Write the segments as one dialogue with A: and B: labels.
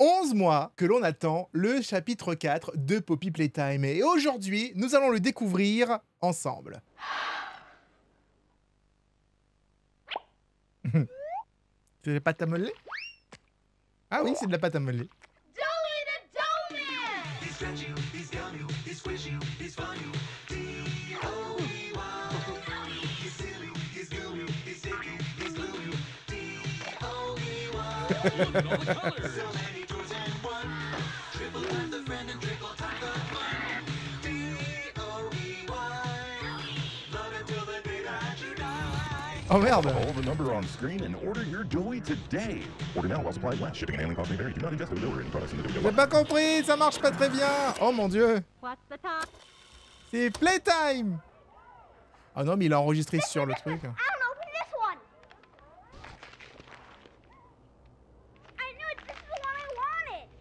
A: 11 mois que l'on attend le chapitre 4 de Poppy Playtime. Et aujourd'hui, nous allons le découvrir ensemble. C'est de la pâte à modeler? Ah oui, c'est de la pâte à modeler. Oh merde!
B: Call the number on screen and order your Dewey today. Order now while supplies last. Shipping and handling costs may vary. Do not ingest or deliver any products in the Dewey.
A: J'ai pas compris, ça marche pas très bien! Oh mon dieu! C'est Playtime! Oh non, mais il a enregistré sur le truc.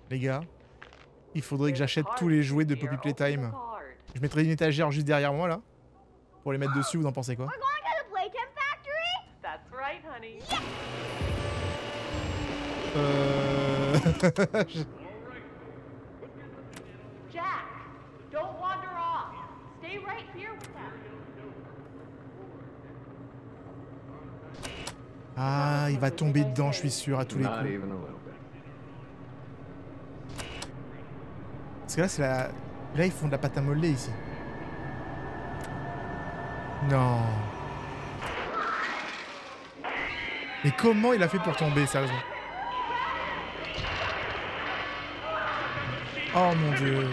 A: Les gars, il faudrait que j'achète tous les jouets de Poppy Playtime. Je mettrai une étagère juste derrière moi là. Pour les mettre dessus, vous en pensez quoi?
C: Jack, don't wander off. Stay right here with them.
A: Ah, il va tomber dedans, je suis sûr, à tous les coups. Parce que là, c'est la... Là, ils font de la pâte à modeler, ici. Non. Mais comment il a fait pour tomber, sérieusement? Oh mon dieu.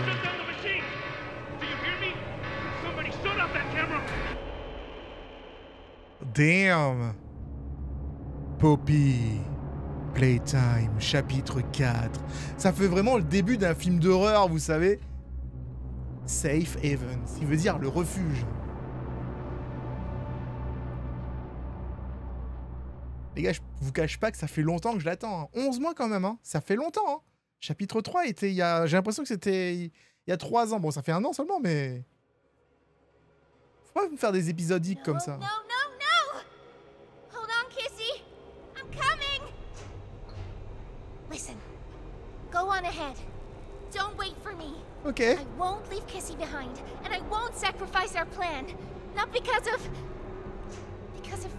A: Damn. Poppy Playtime, chapitre 4. Ça fait vraiment le début d'un film d'horreur, vous savez. Safe Haven, ce qui veut dire le refuge. Les gars, je vous cache pas que ça fait longtemps que je l'attends. Hein. 11 mois quand même, hein. Ça fait longtemps. Hein. Chapitre 3 était il y a... J'ai l'impression que c'était il y a 3 ans. Bon, ça fait 1 an seulement, mais... Faut pas me faire des épisodiques comme ça.
D: No. Hold on, Kissy. I'm coming. Listen. Go on ahead. Don't wait for me.
A: Ok.
D: I won't leave Kissy behind, and I won't sacrifice our plan. Not because of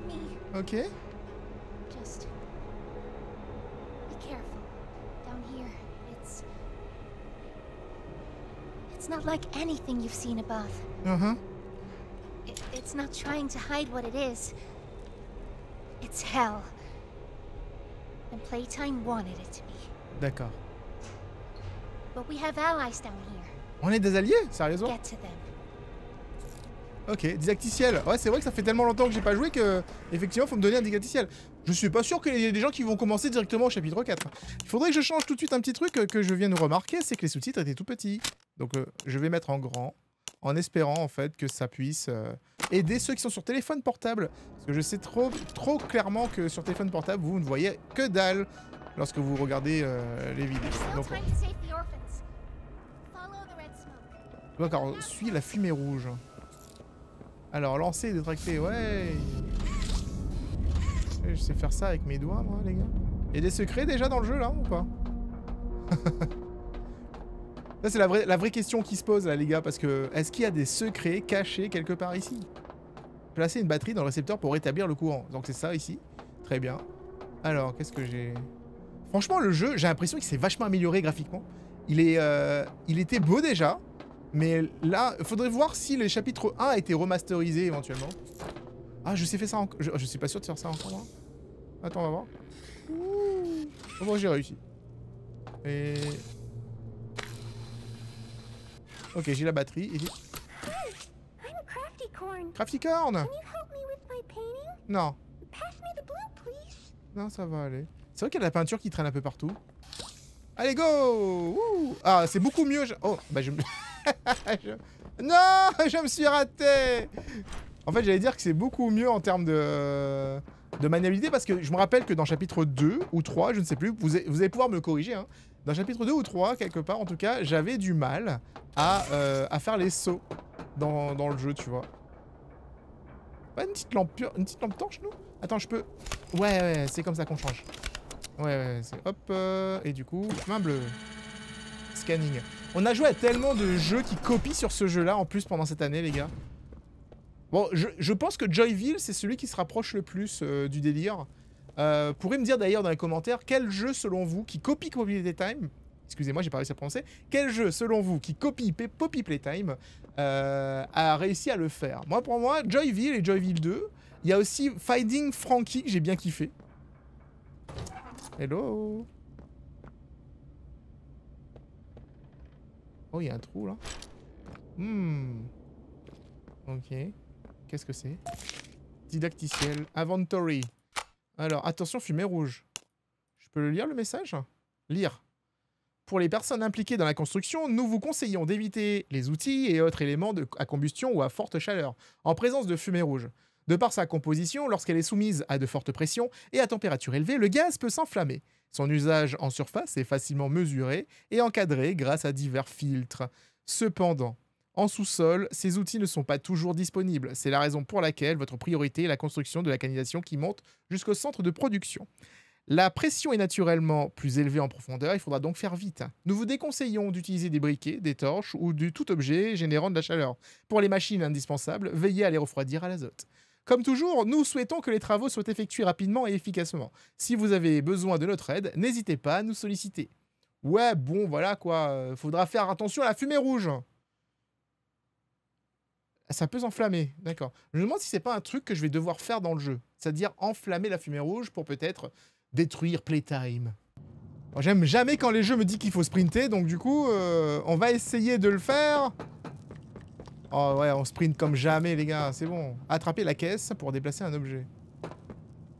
D: me.
A: Ok.
D: Just be careful. Down here, it's not like anything you've seen above.
A: Uh-huh.
D: It's not trying to hide what it is. It's hell. And Playtime wanted it to be.
A: D'accord.
D: But we have allies down here.
A: On est des alliés? Sérieusement?
D: Get to them.
A: Ok, didacticiel. Ouais, c'est vrai que ça fait tellement longtemps que j'ai pas joué que, effectivement, faut me donner un didacticiel. Je suis pas sûr qu'il y ait des gens qui vont commencer directement au chapitre 4. Il faudrait que je change tout de suite un petit truc que je viens de remarquer, c'est que les sous-titres étaient tout petits. Donc, je vais mettre en grand, en espérant, en fait, que ça puisse aider ceux qui sont sur téléphone portable. Parce que je sais trop clairement que sur téléphone portable, vous ne voyez que dalle lorsque vous regardez les vidéos. Donc,
D: Time to save the orphans. Follow the red smoke.
A: d'accord, suis la fumée rouge. Alors, lancer et détracter, ouais. Je sais faire ça avec mes doigts, moi, les gars. Il y a des secrets déjà dans le jeu, là, ou pas? Ça, c'est la vraie question qui se pose, là, les gars, parce que... Est-ce qu'il y a des secrets cachés quelque part ici? Placer une batterie dans le récepteur pour rétablir le courant. Donc, c'est ça, ici. Très bien. Alors, qu'est-ce que j'ai... Franchement, le jeu, j'ai l'impression qu'il s'est vachement amélioré graphiquement. Il était beau, déjà. Mais là, il faudrait voir si le chapitre 1 a été remasterisé éventuellement. Ah, je sais faire ça encore. Je suis pas sûr de faire ça encore. Hein. Attends, on va voir. Oh, bon, j'ai réussi. Et... Ok, j'ai la batterie. Et...
D: I'm Crafty Corn.
A: Crafty Corn!
D: Can you help me with my painting?
A: Non.
D: Pass me the blue, please.
A: Non, ça va aller. C'est vrai qu'il y a de la peinture qui traîne un peu partout. Allez, go! Ouh. Ah, c'est beaucoup mieux. Oh, bah je me... Non, je me suis raté. En fait, j'allais dire que c'est beaucoup mieux en termes de maniabilité parce que je me rappelle que dans chapitre 2 ou 3, je ne sais plus, vous allez pouvoir me le corriger, hein. Dans chapitre 2 ou 3, quelque part, en tout cas, j'avais du mal à faire les sauts dans le jeu, tu vois. Pas une petite lampe torche, nous? Attends, je peux... Ouais, c'est comme ça qu'on change. Ouais, c'est hop, et du coup, main bleue. Scanning. On a joué à tellement de jeux qui copient sur ce jeu-là, en plus, pendant cette année, les gars. Bon, je pense que Joyville, c'est celui qui se rapproche le plus du délire. Pourrez me dire d'ailleurs dans les commentaires, quel jeu, selon vous, qui copie Poppy Playtime, excusez-moi, j'ai pas réussi à prononcer, quel jeu, selon vous, qui copie Poppy Playtime, a réussi à le faire? Moi, pour moi, Joyville et Joyville 2. Il y a aussi Finding Frankie, que j'ai bien kiffé. Hello. Oh, il y a un trou, là. Ok. Qu'est-ce que c'est? Didacticiel. Inventory. Alors, attention, fumée rouge. Je peux le lire, le message? Lire. Pour les personnes impliquées dans la construction, nous vous conseillons d'éviter les outils et autres éléments à combustion ou à forte chaleur, en présence de fumée rouge. De par sa composition, lorsqu'elle est soumise à de fortes pressions et à température élevée, le gaz peut s'enflammer. Son usage en surface est facilement mesuré et encadré grâce à divers filtres. Cependant, en sous-sol, ces outils ne sont pas toujours disponibles. C'est la raison pour laquelle votre priorité est la construction de la canalisation qui monte jusqu'au centre de production. La pression est naturellement plus élevée en profondeur, il faudra donc faire vite. Nous vous déconseillons d'utiliser des briquets, des torches ou tout objet générant de la chaleur. Pour les machines indispensables, veillez à les refroidir à l'azote. Comme toujours, nous souhaitons que les travaux soient effectués rapidement et efficacement. Si vous avez besoin de notre aide, n'hésitez pas à nous solliciter. Ouais, bon, voilà quoi, faudra faire attention à la fumée rouge. Ça peut s'enflammer, d'accord. Je me demande si c'est pas un truc que je vais devoir faire dans le jeu. C'est-à-dire enflammer la fumée rouge pour peut-être détruire Playtime. Bon, j'aime jamais quand les jeux me disent qu'il faut sprinter, donc du coup, on va essayer de le faire. Oh ouais, on sprint comme jamais, les gars, c'est bon. Attraper la caisse pour déplacer un objet.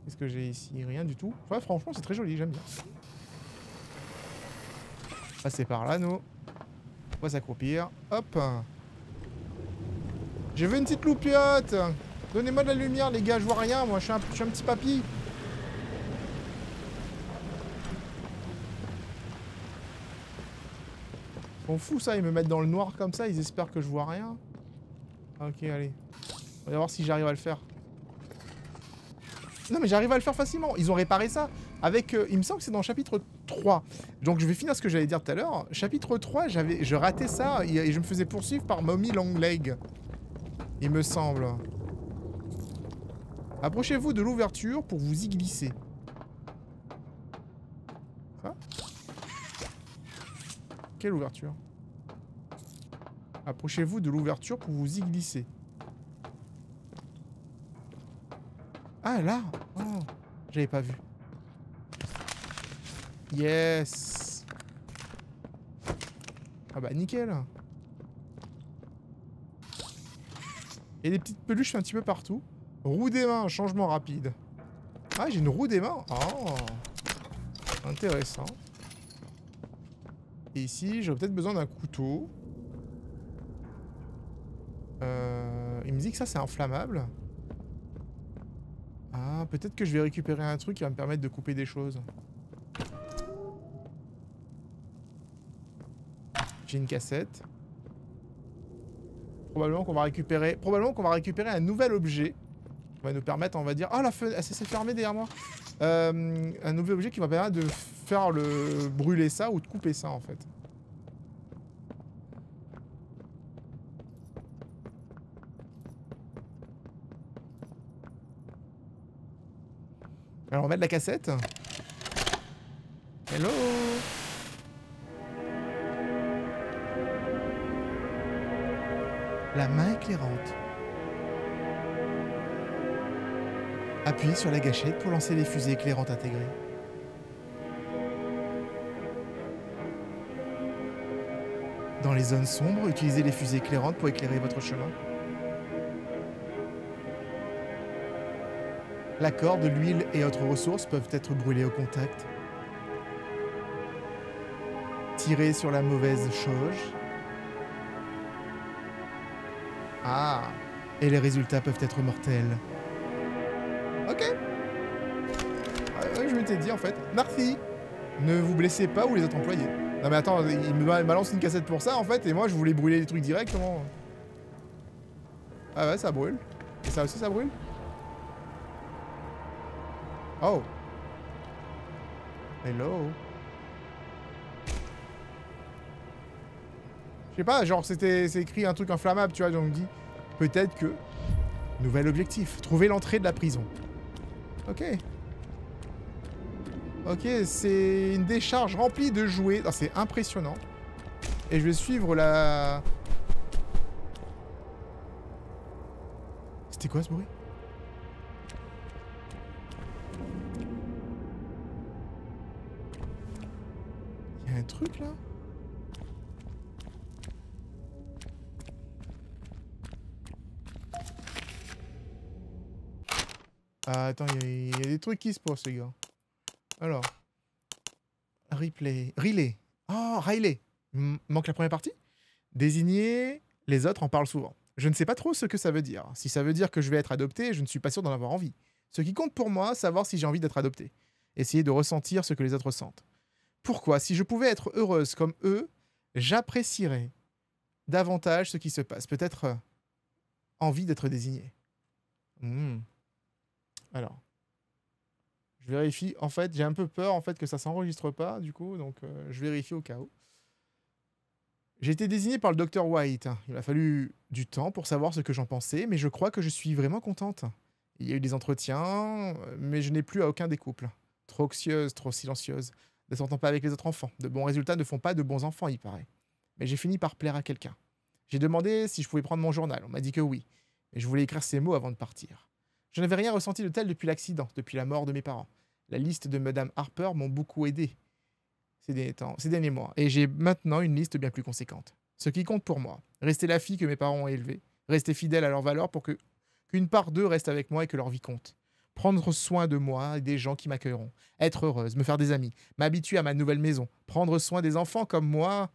A: Qu'est-ce que j'ai ici? Rien du tout. Ouais, franchement, c'est très joli, j'aime bien. Passer par là, nous. On va s'accroupir. Hop. J'ai vu une petite loupiote. Donnez-moi de la lumière, les gars, je vois rien, moi, je suis un petit papy. Ils sont fous, ça, ils me mettent dans le noir comme ça, ils espèrent que je vois rien. Ok, allez. On va voir si j'arrive à le faire. Non, mais j'arrive à le faire facilement. Ils ont réparé ça avec... il me semble que c'est dans le chapitre 3. Donc, je vais finir ce que j'allais dire tout à l'heure. Chapitre 3, je ratais ça et je me faisais poursuivre par Mommy Longleg. Il me semble. Approchez-vous de l'ouverture pour vous y glisser. Ça? Quelle ouverture? Approchez-vous de l'ouverture pour vous y glisser. Ah, là! Oh, j'avais pas vu. Yes! Ah bah, nickel! Et des petites peluches un petit peu partout. Roue des mains, changement rapide. Ah, j'ai une roue des mains. Oh, intéressant. Et ici, j'aurais peut-être besoin d'un couteau. Il me dit que ça, c'est inflammable. Ah, peut-être que je vais récupérer un truc qui va me permettre de couper des choses. J'ai une cassette. Probablement qu'on va récupérer un nouvel objet. Qui va nous permettre, on va dire... Ah, la fenêtre, elle s'est fermée derrière moi. Un nouvel objet qui va permettre de faire brûler ça ou de couper ça, en fait. Alors, on va mettre la cassette. Hello. La main éclairante. Appuyez sur la gâchette pour lancer les fusées éclairantes intégrées. Dans les zones sombres, utilisez les fusées éclairantes pour éclairer votre chemin. La corde, l'huile et autres ressources peuvent être brûlées au contact. Tirez sur la mauvaise chose. Ah, et les résultats peuvent être mortels. Ok. Je m'étais dit en fait. Merci. Ne vous blessez pas ou les autres employés. Non mais attends, il me balance une cassette pour ça en fait, et moi je voulais brûler les trucs directement. Ah ouais, ça brûle. Et ça aussi ça brûle. Oh. Hello. Je sais pas, genre c'est écrit un truc inflammable, tu vois, donc on me dit peut-être que... Nouvel objectif, trouver l'entrée de la prison. Ok. Ok, c'est une décharge remplie de jouets. Oh, c'est impressionnant. Et je vais suivre la... C'était quoi ce bruit? Il y a un truc là? Ah, attends, il y a des trucs qui se passent, les gars. Alors. Replay. Relay. Oh, Riley. Manque la première partie? Désigner les autres en parlent souvent. Je ne sais pas trop ce que ça veut dire. Si ça veut dire que je vais être adopté, je ne suis pas sûr d'en avoir envie. Ce qui compte pour moi, savoir si j'ai envie d'être adopté. Essayer de ressentir ce que les autres sentent. Pourquoi? Si je pouvais être heureuse comme eux, j'apprécierais davantage ce qui se passe. Peut-être envie d'être désignée. Alors. Je vérifie. En fait, j'ai un peu peur en fait que ça s'enregistre pas, du coup, donc je vérifie au cas où. J'ai été désigné par le Dr White. Il m'a fallu du temps pour savoir ce que j'en pensais, mais je crois que je suis vraiment contente. Il y a eu des entretiens, mais je n'ai plus à aucun des couples. Trop anxieuse, trop silencieuse, ne s'entend pas avec les autres enfants. De bons résultats ne font pas de bons enfants, il paraît. Mais j'ai fini par plaire à quelqu'un. J'ai demandé si je pouvais prendre mon journal. On m'a dit que oui. Mais je voulais écrire ces mots avant de partir. Je n'avais rien ressenti de tel depuis l'accident, depuis la mort de mes parents. La liste de Madame Harper m'ont beaucoup aidé ces derniers mois. Et j'ai maintenant une liste bien plus conséquente. Ce qui compte pour moi, rester la fille que mes parents ont élevée, rester fidèle à leurs valeurs pour qu'une part d'eux reste avec moi et que leur vie compte. Prendre soin de moi et des gens qui m'accueilleront. Être heureuse, me faire des amis, m'habituer à ma nouvelle maison. Prendre soin des enfants comme moi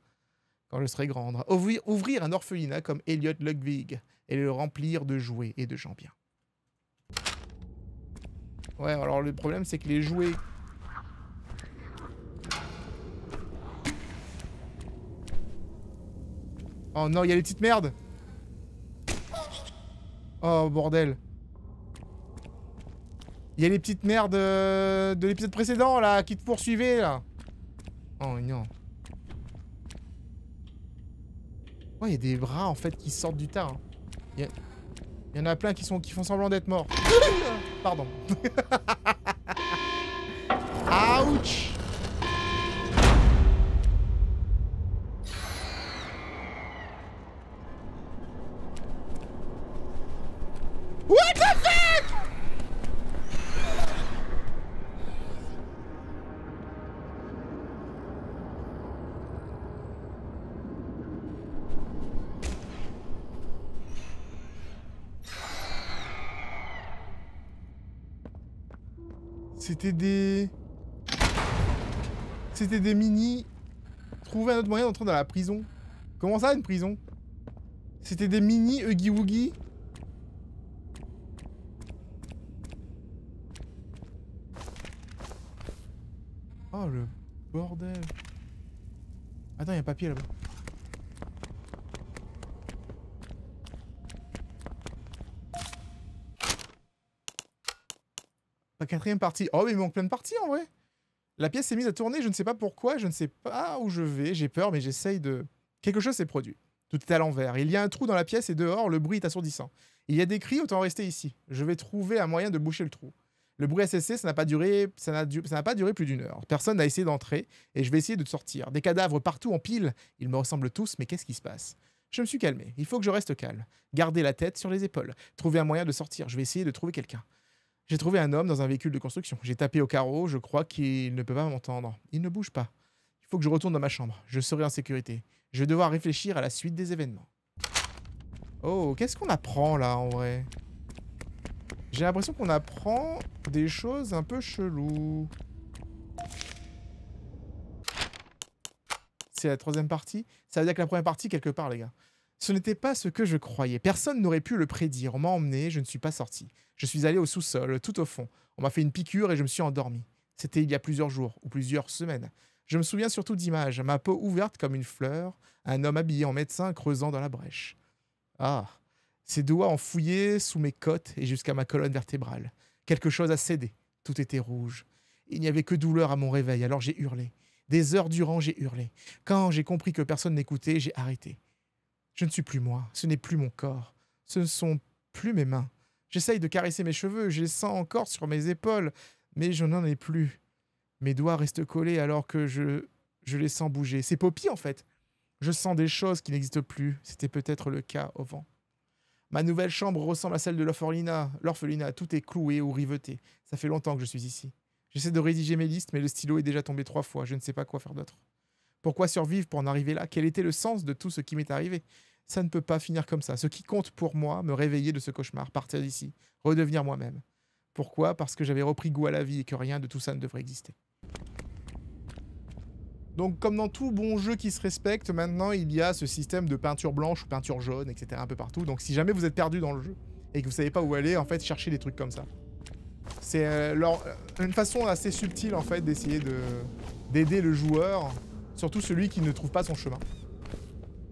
A: quand je serai grande. Ouvrir un orphelinat comme Elliot Ludwig et le remplir de jouets et de gens bien. Ouais, alors le problème c'est que les jouets... Oh non, il y a les petites merdes. Oh bordel. Il y a les petites merdes de l'épisode précédent là, qui te poursuivaient là. Oh non. Oh, il y a des bras en fait qui sortent du tas. Hein. Il y en a plein qui font semblant d'être morts. Pardon. Ouch. What the fuck? C'était des mini... Trouver un autre moyen d'entrer dans la prison. Comment ça, une prison? C'était des mini Huggy Wuggy. Oh, le bordel. Attends, il y a un papier là-bas. La quatrième partie. Oh, mais il manque plein de parties en vrai. La pièce s'est mise à tourner, je ne sais pas pourquoi, je ne sais pas où je vais. J'ai peur, mais j'essaye de... Quelque chose s'est produit. Tout est à l'envers. Il y a un trou dans la pièce et dehors, le bruit est assourdissant. Il y a des cris, autant rester ici. Je vais trouver un moyen de boucher le trou. Le bruit a cessé, ça n'a pas duré plus d'une heure. Personne n'a essayé d'entrer et je vais essayer de sortir. Des cadavres partout en pile. Ils me ressemblent tous, mais qu'est-ce qui se passe? Je me suis calmé. Il faut que je reste calme. Garder la tête sur les épaules. Trouver un moyen de sortir. Je vais essayer de trouver quelqu'un. J'ai trouvé un homme dans un véhicule de construction. J'ai tapé au carreau. Je crois qu'il ne peut pas m'entendre. Il ne bouge pas. Il faut que je retourne dans ma chambre. Je serai en sécurité. Je vais devoir réfléchir à la suite des événements. Oh, qu'est-ce qu'on apprend là en vrai? J'ai l'impression qu'on apprend des choses un peu cheloues. C'est la troisième partie. Ça veut dire que la première partie, quelque part, les gars. Ce n'était pas ce que je croyais. Personne n'aurait pu le prédire. On m'a emmené, je ne suis pas sorti. Je suis allé au sous-sol, tout au fond. On m'a fait une piqûre et je me suis endormi. C'était il y a plusieurs jours ou plusieurs semaines. Je me souviens surtout d'images. Ma peau ouverte comme une fleur. Un homme habillé en médecin creusant dans la brèche. Ah, ses doigts ont fouillé sous mes côtes et jusqu'à ma colonne vertébrale. Quelque chose a cédé. Tout était rouge. Il n'y avait que douleur à mon réveil, alors j'ai hurlé. Des heures durant, j'ai hurlé. Quand j'ai compris que personne n'écoutait, j'ai arrêté. Je ne suis plus moi, ce n'est plus mon corps, ce ne sont plus mes mains. J'essaye de caresser mes cheveux, je les sens encore sur mes épaules, mais je n'en ai plus. Mes doigts restent collés alors que je les sens bouger. C'est Poppy en fait. Je sens des choses qui n'existent plus. C'était peut-être le cas au vent. Ma nouvelle chambre ressemble à celle de l'orphelinat. L'orphelinat, tout est cloué ou riveté. Ça fait longtemps que je suis ici. J'essaie de rédiger mes listes, mais le stylo est déjà tombé 3 fois. Je ne sais pas quoi faire d'autre. Pourquoi survivre pour en arriver là? Quel était le sens de tout ce qui m'est arrivé? Ça ne peut pas finir comme ça. Ce qui compte pour moi, me réveiller de ce cauchemar, partir d'ici, redevenir moi-même. Pourquoi? Parce que j'avais repris goût à la vie et que rien de tout ça ne devrait exister. Donc, comme dans tout bon jeu qui se respecte, maintenant, il y a ce système de peinture blanche ou peinture jaune, etc. un peu partout. Donc, si jamais vous êtes perdu dans le jeu et que vous savez pas où aller, en fait, cherchez des trucs comme ça. C'est une façon assez subtile, en fait, d'essayer d'aider le joueur, surtout celui qui ne trouve pas son chemin.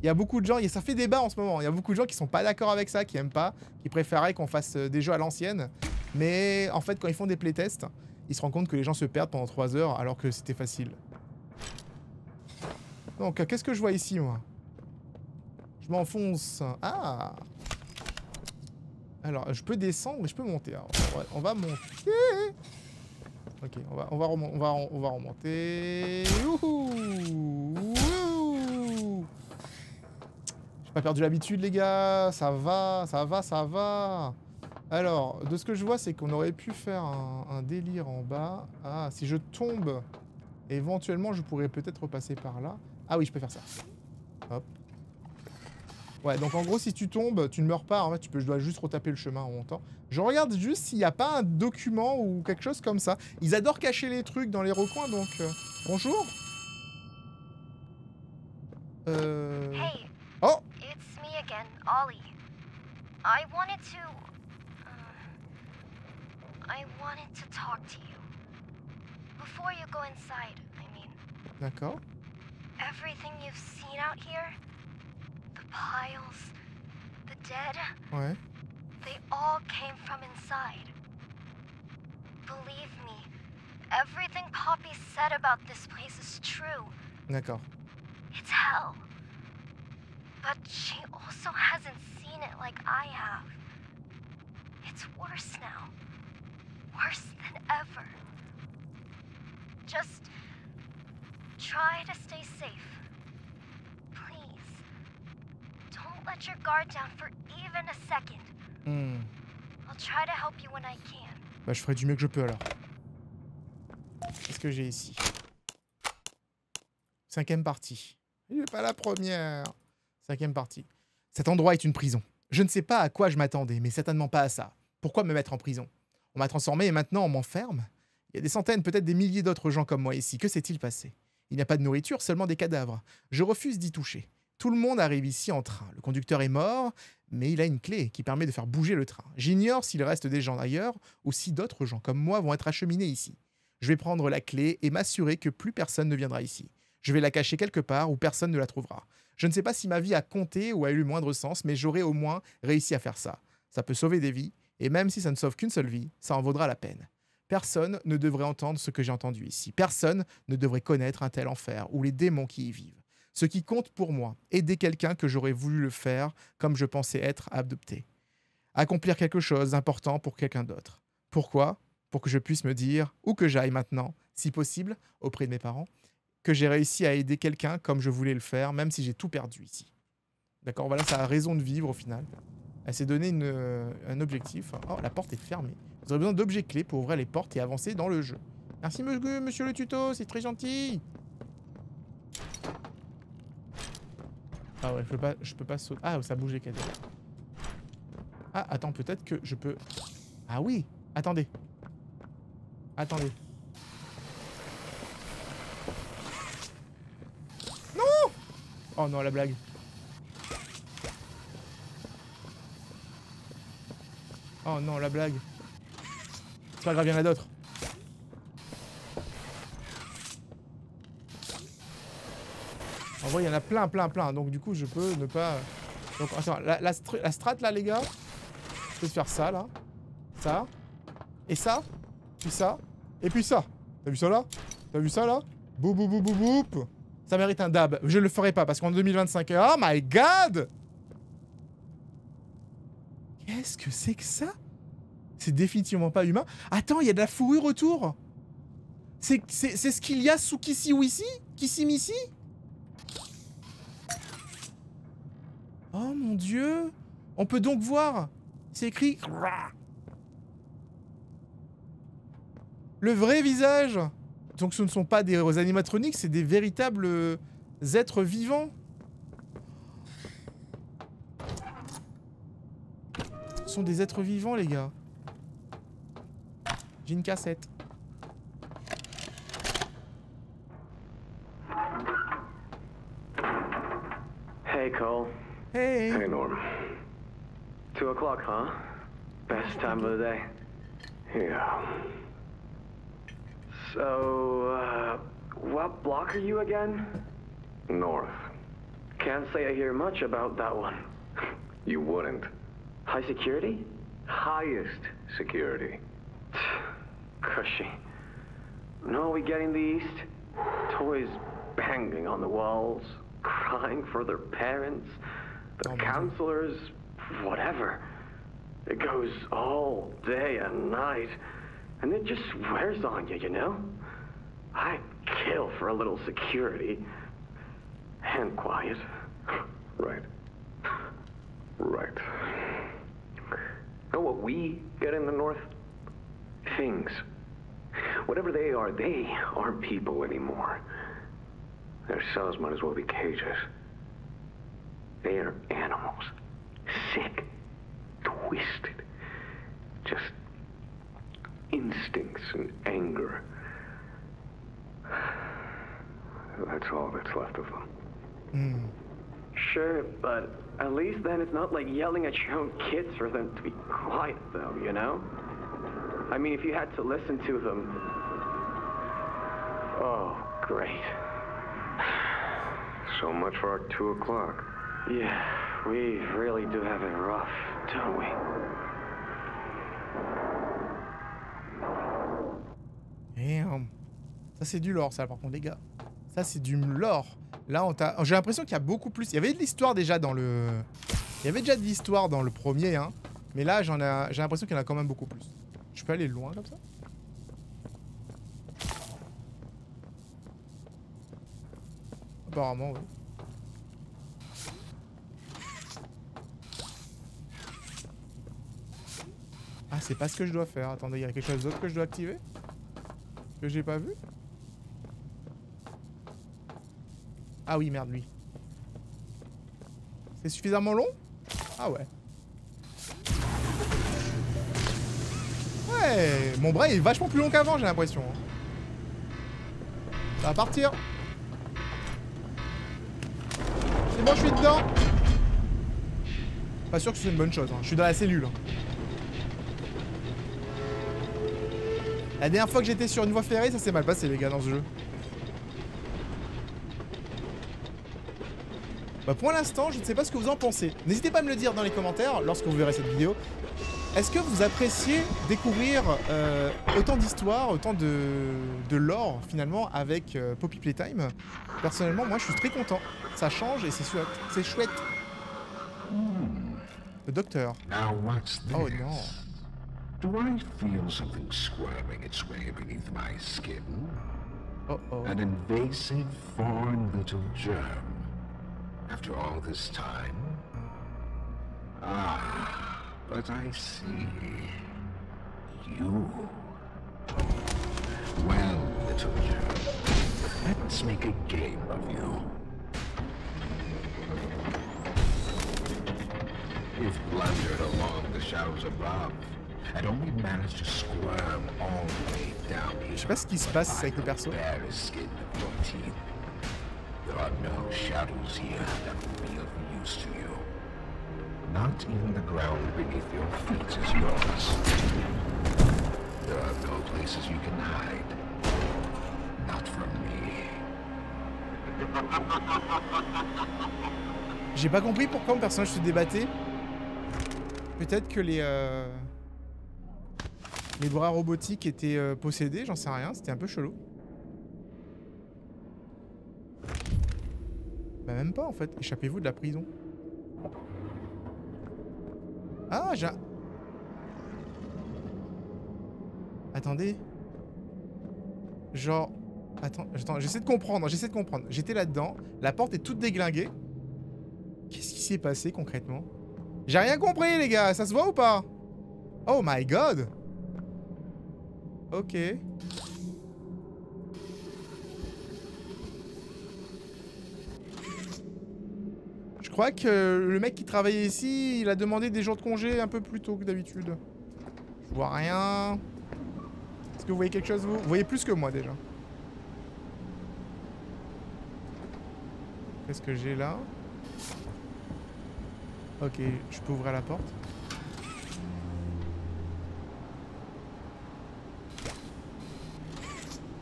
A: Il y a beaucoup de gens, et ça fait débat en ce moment, il y a beaucoup de gens qui sont pas d'accord avec ça, qui aiment pas, qui préféraient qu'on fasse des jeux à l'ancienne. Mais, en fait, quand ils font des playtests, ils se rendent compte que les gens se perdent pendant 3 heures alors que c'était facile. Donc, qu'est-ce que je vois ici, moi? Je m'enfonce. Ah! Alors, je peux descendre et je peux monter. Alors, on va monter. Ok, on va remonter. Youhou! Wouhou! J'ai pas perdu l'habitude, les gars. Ça va, ça va, ça va. Alors, de ce que je vois, c'est qu'on aurait pu faire un délire en bas. Ah, si je tombe, éventuellement, je pourrais peut-être repasser par là. Ah oui, je peux faire ça. Hop. Ouais, donc en gros, si tu tombes, tu ne meurs pas. En fait, je dois juste retaper le chemin en montant. Je regarde juste s'il n'y a pas un document ou quelque chose comme ça. Ils adorent cacher les trucs dans les recoins, donc... Bonjour.
E: Hey,
A: Oh!
E: it's me again, Ollie. I wanted to talk to you. Before you go inside, I mean.
A: D'accord.
E: Everything you've seen out here, the piles, the dead,
A: Ouais.
E: they all came from inside. Believe me, everything Poppy said about this place is true.
A: D'accord.
E: It's hell. But she also hasn't seen it like I have. It's worse now. Worse than ever. Just try to stay safe. Please. Don't let your guard down for even a second. I'll try to help you when I can.
A: Bah, je ferai du mieux que je peux alors. Qu'est-ce que j'ai ici? 5e partie. J'ai pas la première. 5e partie. Cet endroit est une prison. Je ne sais pas à quoi je m'attendais, mais certainement pas à ça. Pourquoi me mettre en prison? On m'a transformé et maintenant on m'enferme? Il y a des centaines, peut-être des milliers d'autres gens comme moi ici. Que s'est-il passé? Il n'y a pas de nourriture, seulement des cadavres. Je refuse d'y toucher. Tout le monde arrive ici en train. Le conducteur est mort, mais il a une clé qui permet de faire bouger le train. J'ignore s'il reste des gens ailleurs ou si d'autres gens comme moi vont être acheminés ici. Je vais prendre la clé et m'assurer que plus personne ne viendra ici. Je vais la cacher quelque part où personne ne la trouvera. Je ne sais pas si ma vie a compté ou a eu le moindre sens, mais j'aurai au moins réussi à faire ça. Ça peut sauver des vies, et même si ça ne sauve qu'une seule vie, ça en vaudra la peine. Personne ne devrait entendre ce que j'ai entendu ici. Personne ne devrait connaître un tel enfer ou les démons qui y vivent. Ce qui compte pour moi, aider quelqu'un que j'aurais voulu le faire comme je pensais être adopté. Accomplir quelque chose d'important pour quelqu'un d'autre. Pourquoi? Pour que je puisse me dire où que j'aille maintenant, si possible, auprès de mes parents, que j'ai réussi à aider quelqu'un comme je voulais le faire, même si j'ai tout perdu ici. D'accord, voilà sa raison de vivre au final. Elle s'est donné un objectif. Oh, la porte est fermée. Vous aurez besoin d'objets clés pour ouvrir les portes et avancer dans le jeu. Merci monsieur le tuto, c'est très gentil. Ah ouais, je peux pas sauter. Ah, ça bouge les cadeaux. Ah, attends, peut-être que je peux... Ah oui, attendez. Attendez. Non! Oh non, la blague. Oh non, la blague. C'est pas grave, il y en a d'autres. En vrai, il y en a plein. Donc du coup, je peux ne pas... Donc attends, la strat là, les gars. Je peux faire ça, là. Ça. Et ça. Puis ça. Et puis ça. T'as vu ça là? T'as vu ça là? Boum boum boum boum boum. Ça mérite un dab. Je le ferai pas parce qu'en 2025... Oh my god! Qu'est-ce que c'est que ça? C'est définitivement pas humain. Attends, il y a de la fourrure autour. C'est ce qu'il y a sous Kissi-Wissi? Kissi-Missi? Oh mon dieu! On peut donc voir. C'est écrit... Le vrai visage. Donc ce ne sont pas des animatroniques, c'est des véritables êtres vivants. Ce sont des êtres vivants, les gars. J'ai une cassette.
F: Hey, Cole.
A: Hey.
F: Hey, Norm. 2 o'clock, huh? Best time of the day. Yeah. So, what block are you again? North. Can't say I hear much about that one. You wouldn't. High security? Highest security. Cushy. No, we get in the east. Toys banging on the walls, crying for their parents, the counselors, whatever. It goes all day and night, and it just wears on you, you know? I'd kill for a little security. And quiet. Right. Right. Know what we get in the north? Things. Whatever they aren't people anymore. Their cells might as well be cages. They are animals. Sick. Twisted. Just instincts and anger. That's all that's left of them. Sure, but at least then it's not like yelling at your own kids for them to be quiet, though, you know? I mean, if you had to listen to them... Oh, great. So much for our 2 o'clock. Yeah, we really do have it rough, don't we?
A: Damn. Ça c'est du lore ça par contre les gars. Ça c'est du lore. Là on t'a... J'ai l'impression qu'il y a beaucoup plus. Il y avait de l'histoire déjà dans le... Il y avait déjà de l'histoire dans le premier hein. Mais là j'ai l'impression qu'il y en a quand même beaucoup plus. Je peux aller loin comme ça? Apparemment oui. Ah c'est pas ce que je dois faire. Attendez, il y a quelque chose d'autre que je dois activer? Que j'ai pas vu? Ah oui, merde, lui. C'est suffisamment long? Ah ouais. Ouais, mon bras est vachement plus long qu'avant, j'ai l'impression. Ça va partir. C'est bon, je suis dedans. Pas sûr que c'est une bonne chose, hein. Je suis dans la cellule. La dernière fois que j'étais sur une voie ferrée, ça s'est mal passé les gars dans ce jeu. Bah pour l'instant, je ne sais pas ce que vous en pensez. N'hésitez pas à me le dire dans les commentaires lorsque vous verrez cette vidéo. Est-ce que vous appréciez découvrir autant d'histoires, autant de lore finalement avec Poppy Playtime? Personnellement, moi je suis très content. Ça change et c'est chouette. C'est chouette. Le docteur. Oh non.
G: Do I feel something squirming its way beneath my skin?
A: Uh-oh.
G: An invasive foreign little germ. After all this time? Ah, but I see. You. Well, little germ, let's make a game of you. If blundered along the shadows above, and only managed to squirm all the way down here.
A: Je sais pas ce qui se passe avec le perso.
G: There are no shadows here that will be of use to you. Not even the ground beneath your feet is yours. There are no places you can hide. Not from me.
A: J'ai pas compris pourquoi mon personnage se débattait. Peut-être que les... les bras robotiques étaient possédés, j'en sais rien, c'était un peu chelou. Bah même pas en fait, échappez-vous de la prison. Ah j'ai un... Attendez. Genre... Attends, j'essaie de comprendre, J'étais là-dedans, la porte est toute déglinguée. Qu'est-ce qui s'est passé concrètement? J'ai rien compris les gars, ça se voit ou pas? Oh my god! Ok. Je crois que le mec qui travaillait ici, il a demandé des jours de congé un peu plus tôt que d'habitude. Je vois rien. Est-ce que vous voyez quelque chose vous? Vous voyez plus que moi déjà. Qu'est-ce que j'ai là? Ok, je peux ouvrir la porte.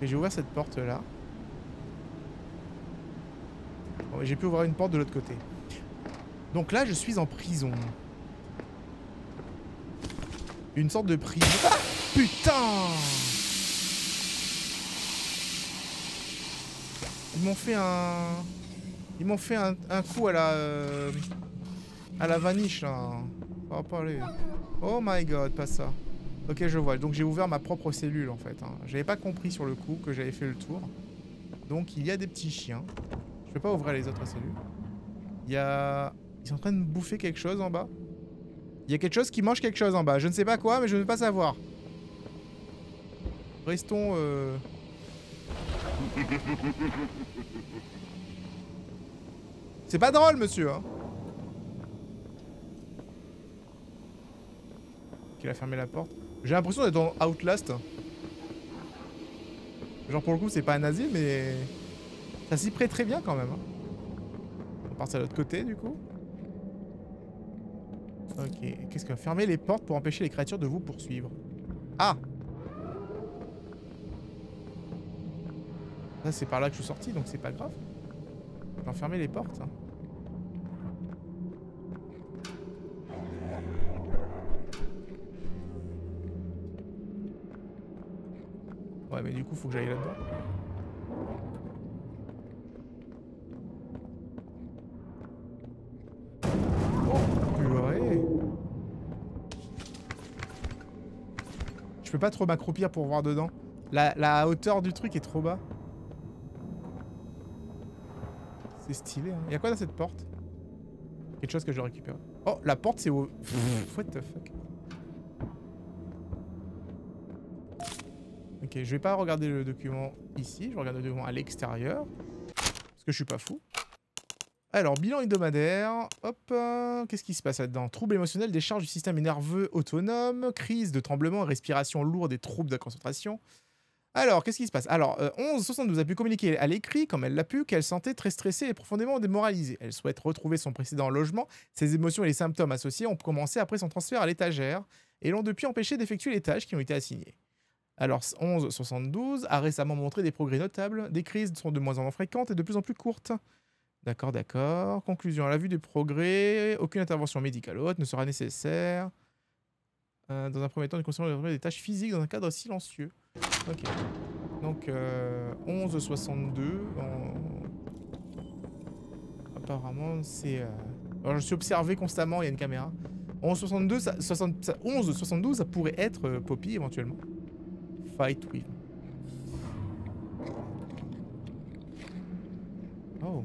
A: Et j'ai ouvert cette porte là. Bon, j'ai pu ouvrir une porte de l'autre côté. Donc là, je suis en prison. Une sorte de prison. Ah, putain! Ils m'ont fait un coup à la vaniche là. Ça va pas aller. Oh my god, pas ça. Ok, je vois. Donc j'ai ouvert ma propre cellule en fait. Hein. J'avais pas compris sur le coup que j'avais fait le tour. Donc il y a des petits chiens. Je peux pas ouvrir les autres cellules. Il y a... Ils sont en train de bouffer quelque chose en bas. Il y a quelque chose qui mange quelque chose en bas. Je ne sais pas quoi, mais je ne veux pas savoir. Restons... C'est pas drôle, monsieur, hein. Il a fermé la porte. J'ai l'impression d'être dans Outlast. Genre pour le coup, c'est pas un asile, mais... Ça s'y prête très bien quand même. Hein. On part de l'autre côté, du coup. Ok. Qu'est-ce que... Fermer les portes pour empêcher les créatures de vous poursuivre. Ah! Là, c'est par là que je suis sorti, donc c'est pas grave. On peut fermer les portes. Hein. Ouais, mais du coup, faut que j'aille là-dedans. Oh, purée. Je peux pas trop m'accroupir pour voir dedans. La hauteur du truc est trop bas. C'est stylé, hein. Y'a quoi dans cette porte? Quelque chose que je récupère. Oh, la porte c'est au... What the fuck? Ok, je vais pas regarder le document ici. Je regarde le document à l'extérieur. Parce que je suis pas fou. Alors, bilan hebdomadaire. Hop. Qu'est-ce qui se passe là-dedans? Troubles émotionnels, décharge du système nerveux autonome, crise de tremblement, respiration lourde et troubles de concentration. Alors, qu'est-ce qui se passe? Alors, 1172 a pu communiquer à l'écrit, comme elle l'a pu, qu'elle sentait très stressée et profondément démoralisée. Elle souhaite retrouver son précédent logement. Ses émotions et les symptômes associés ont commencé après son transfert à l'étagère et l'ont depuis empêché d'effectuer les tâches qui ont été assignées. Alors, 1172 a récemment montré des progrès notables. Des crises sont de moins en moins fréquentes et de plus en plus courtes. D'accord, d'accord. Conclusion, à la vue des progrès, aucune intervention médicale haute ne sera nécessaire. Dans un premier temps, nous considérons des tâches physiques dans un cadre silencieux. Ok. Donc, 1162. Apparemment, c'est... Alors, je suis observé constamment, il y a une caméra. 1172, ça pourrait être Poppy, éventuellement. Fight with. Oh.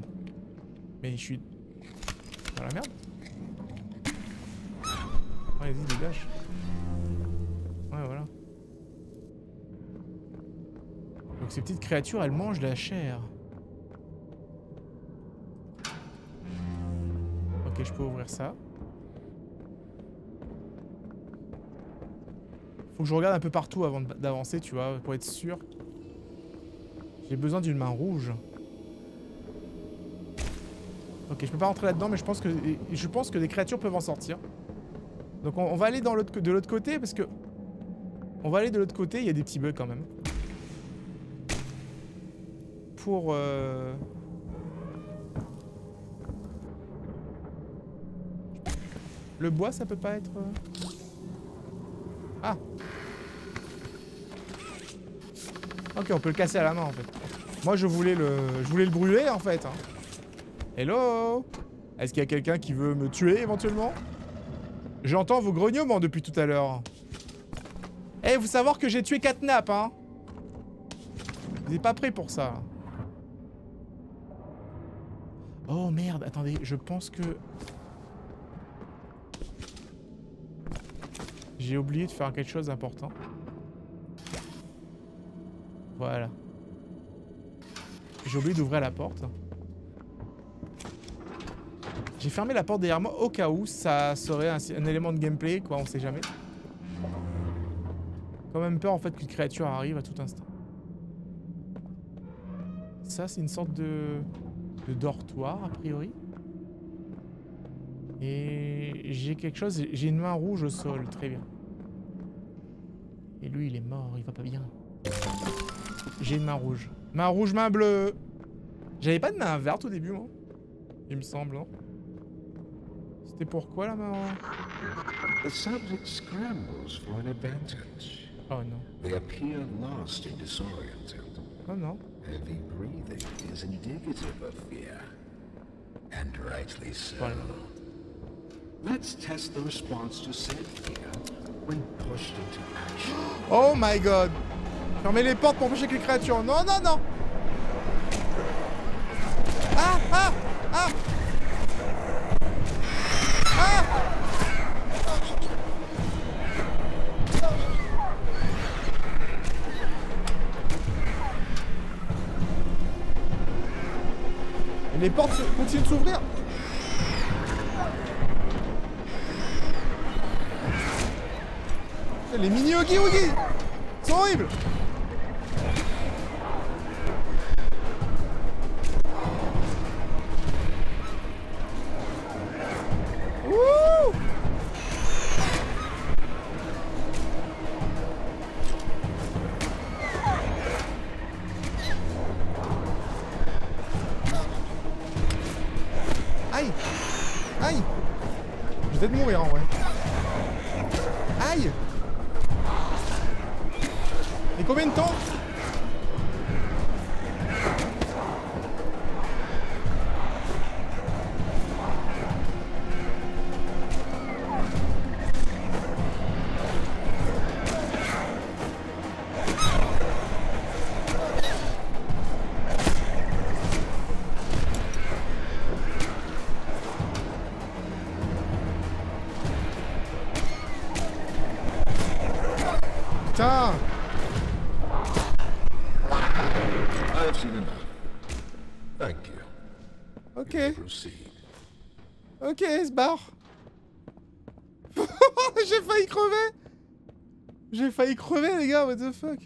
A: Mais je suis... dans la merde. Ouais, vas-y, dégage. Ouais, voilà. Donc ces petites créatures, elles mangent de la chair. Ok, je peux ouvrir ça. Faut que je regarde un peu partout avant d'avancer, tu vois, pour être sûr. J'ai besoin d'une main rouge. Ok, je peux pas rentrer là-dedans, mais je pense que des créatures peuvent en sortir. Donc on va aller de l'autre côté, parce que... On va aller de l'autre côté, il y a des petits bugs quand même. Pour... Le bois, ça peut pas être... Ah! Ok, on peut le casser à la main en fait. Moi je voulais le brûler en fait. Hein. Hello? Est-ce qu'il y a quelqu'un qui veut me tuer éventuellement? J'entends vos grognements depuis tout à l'heure. Eh, vous savoir que j'ai tué Catnap, hein? Vous n'êtes pas prêts pour ça. Là. Oh merde, attendez, je pense que... J'ai oublié de faire quelque chose d'important. Voilà. J'ai oublié d'ouvrir la porte. J'ai fermé la porte derrière moi au cas où ça serait un élément de gameplay, quoi, on sait jamais. Quand même peur en fait qu'une créature arrive à tout instant. Ça c'est une sorte de dortoir a priori. Et j'ai quelque chose, j'ai une main rouge au sol, très bien. Et lui il est mort, il va pas bien. J'ai une main rouge. Main rouge, main bleue. J'avais pas de main verte au début moi. Il me semble, non? C'était pourquoi la main?
G: The subject scrambles for an advantage.
A: Oh non.
G: They appear lost and disoriented.
A: Oh non.
G: Heavy breathing is indicative of fear. And rightly so.
A: Voilà.
G: Let's test the response to said fear when pushed into action.
A: Oh my god. Fermez les portes pour empêcher que les créatures. Non, non, non. Ah, ah, ah. Ah. Et les portes continuent de s'ouvrir. Les mini Oogie Oogie sont horribles. Wouh. Aïe. Aïe. Je vais peut-être mourir en vrai. Aïe. Et combien de temps? Putain!
G: I've seen enough. Thank you.
A: Ok.
G: Proceed.
A: Ok, se barre. J'ai failli crever. J'ai failli crever, les gars, what the fuck.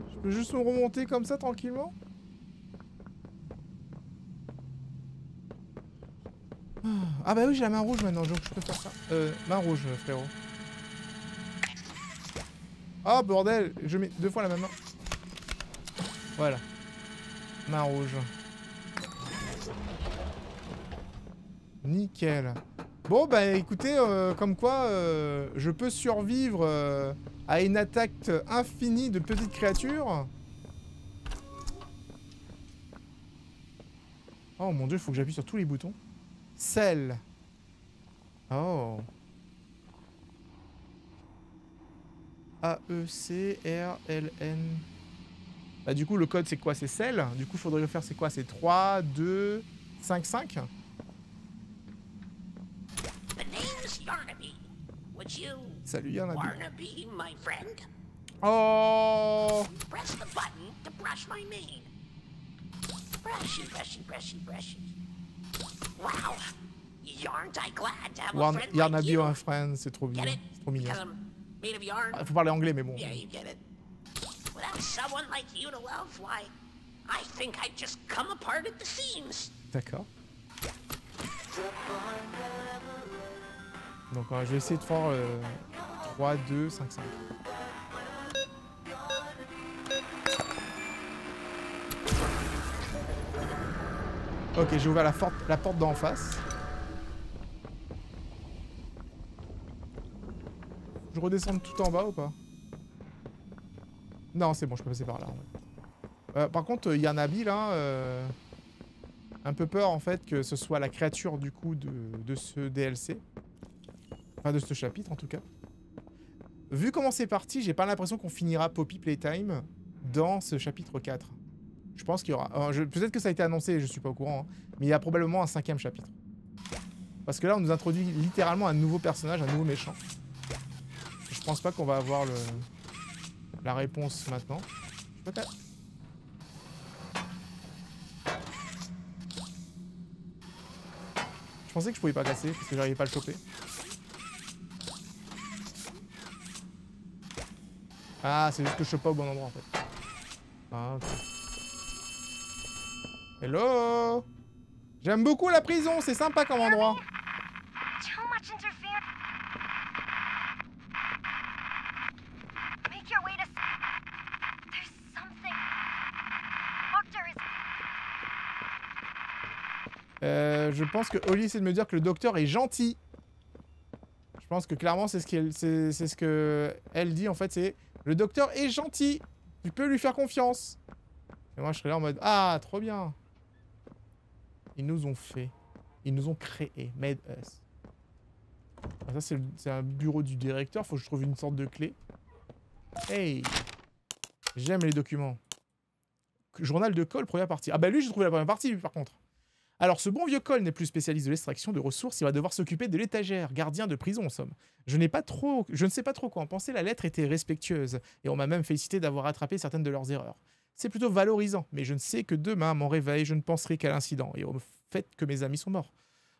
A: Je peux juste me remonter comme ça, tranquillement? Ah bah oui, j'ai la main rouge maintenant, donc je peux faire ça. Main rouge, frérot. Oh bordel, je mets 2 fois la même main. Voilà. Main rouge. Nickel. Bon bah écoutez, comme quoi je peux survivre à une attaque infinie de petites créatures. Oh mon dieu, il faut que j'appuie sur tous les boutons. Cell. Oh. A-E-C-R-L-N. Bah du coup le code c'est quoi? C'est Cell. Du coup il faudrait le faire c'est quoi? C'est 3, 2, 5, 5.
H: The name's Yarnaby. Would you,
A: Salut Yarnaby.
H: Barnaby, my friend,
A: Oh.
H: press the button to brush my mane? Brushy, brushy, brushy, brushy. Wow. Aren't I glad to have a friend like
A: Yarnaby
H: you?
A: or a friend, c'est trop mignon.
H: Get it?
A: C'est trop mignon.
H: 'Cause I'm made of yarn?
A: Faut parler anglais mais bon.
H: Yeah, you get it. Without someone like you to love, why, I think I'd just come apart at the seams.
A: D'accord. Donc je vais essayer de faire 3, 2, 5, 5. Ok, j'ai ouvert la porte d'en face. redescendre tout en bas ou pas? Non, c'est bon, je peux passer par là. Ouais. Par contre, il y a un habit là. Un peu peur en fait que ce soit la créature du coup de ce DLC. Enfin, de ce chapitre en tout cas. Vu comment c'est parti, j'ai pas l'impression qu'on finira Poppy Playtime dans ce chapitre 4. Je pense qu'il y aura... Peut-être que ça a été annoncé, je suis pas au courant, hein, mais il y a probablement un 5e chapitre. Parce que là, on nous introduit littéralement un nouveau personnage, un nouveau méchant. Je pense pas qu'on va avoir la réponse maintenant. Peut-être. Je pensais que je pouvais pas casser, parce que j'arrivais pas à le choper. Ah, c'est juste que je chope pas au bon endroit en fait. Ah, ok. Hello! J'aime beaucoup la prison, c'est sympa comme endroit.
E: Too much interference. Make your way to. There's something. Doctor is.
A: Je pense que Holly essaie de me dire que le docteur est gentil. Je pense que clairement c'est ce que elle dit en fait, c'est le docteur est gentil. Tu peux lui faire confiance. Et moi je serais là en mode ah trop bien. Ils nous ont fait. Ils nous ont créé. Made us. Ah, ça c'est un bureau du directeur. Faut que je trouve une sorte de clé. Hey. J'aime les documents. Journal de Cole, première partie. Ah bah lui j'ai trouvé la première partie lui par contre. Alors ce bon vieux Cole n'est plus spécialiste de l'extraction de ressources, il va devoir s'occuper de l'étagère, gardien de prison en somme. Je ne sais pas trop quoi en penser, la lettre était respectueuse, et on m'a même félicité d'avoir rattrapé certaines de leurs erreurs. C'est plutôt valorisant, mais je ne sais que demain, à mon réveil, je ne penserai qu'à l'incident, et au fait que mes amis sont morts.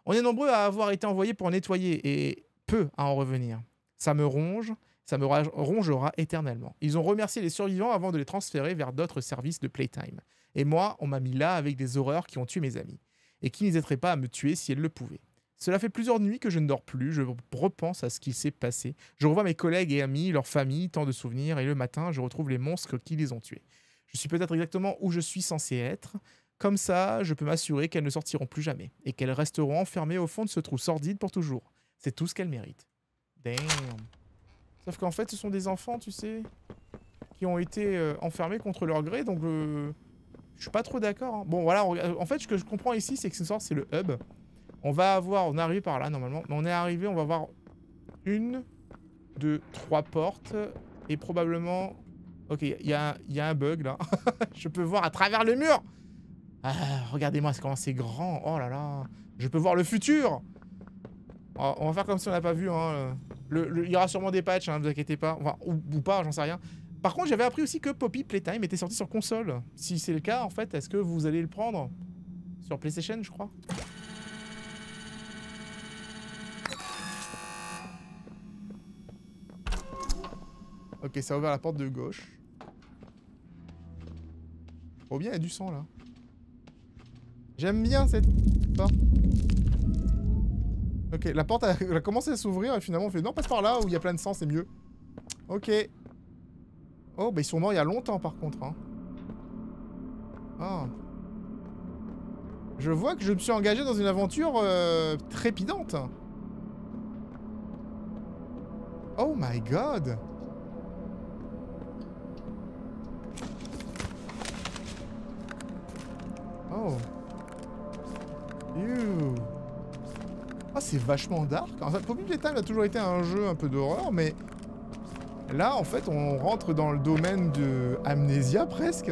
A: On est nombreux à avoir été envoyés pour nettoyer, et peu à en revenir. Ça me rongera éternellement. Ils ont remercié les survivants avant de les transférer vers d'autres services de Playtime. Et moi, on m'a mis là avec des horreurs qui ont tué mes amis. Et qui n'hésiteraient pas à me tuer si elles le pouvaient. Cela fait plusieurs nuits que je ne dors plus, je repense à ce qui s'est passé. Je revois mes collègues et amis, leurs familles, tant de souvenirs, et le matin, je retrouve les monstres qui les ont tués. Je suis peut-être exactement où je suis censé être. Comme ça, je peux m'assurer qu'elles ne sortiront plus jamais, et qu'elles resteront enfermées au fond de ce trou sordide pour toujours. C'est tout ce qu'elles méritent. Damn. Sauf qu'en fait, ce sont des enfants, tu sais, qui ont été enfermés contre leur gré, donc... Je suis pas trop d'accord. Hein. Bon, voilà. En fait, ce que je comprends ici, c'est que ce soir, c'est le hub. On est arrivé par là, normalement. Mais on est arrivé, on va voir 1, 2, 3 portes. Et probablement... Ok, il y a un bug, là. Je peux voir à travers le mur. Ah, regardez-moi comment c'est grand. Oh là là. Je peux voir le futur. Oh, on va faire comme si on n'a pas vu. Hein. Il y aura sûrement des patchs, hein, ne vous inquiétez pas. Enfin, ou pas, j'en sais rien. Par contre, j'avais appris aussi que Poppy Playtime était sorti sur console. Si c'est le cas, en fait, est-ce que vous allez le prendre sur PlayStation, je crois? Ok, ça a ouvert la porte de gauche. Oh bien, il y a du sang, là. J'aime bien cette porte. Ok, la porte a commencé à s'ouvrir et finalement on fait non, passe par là où il y a plein de sang, c'est mieux. Ok. Oh, bah ils sont morts il y a longtemps par contre. Hein. Ah. Je vois que je me suis engagé dans une aventure trépidante. Oh my god. Oh. Ew. Ah, c'est vachement dark. En fait, Poppy Playtime a toujours été un jeu un peu d'horreur, mais... Là, en fait, on rentre dans le domaine de Amnésia, presque.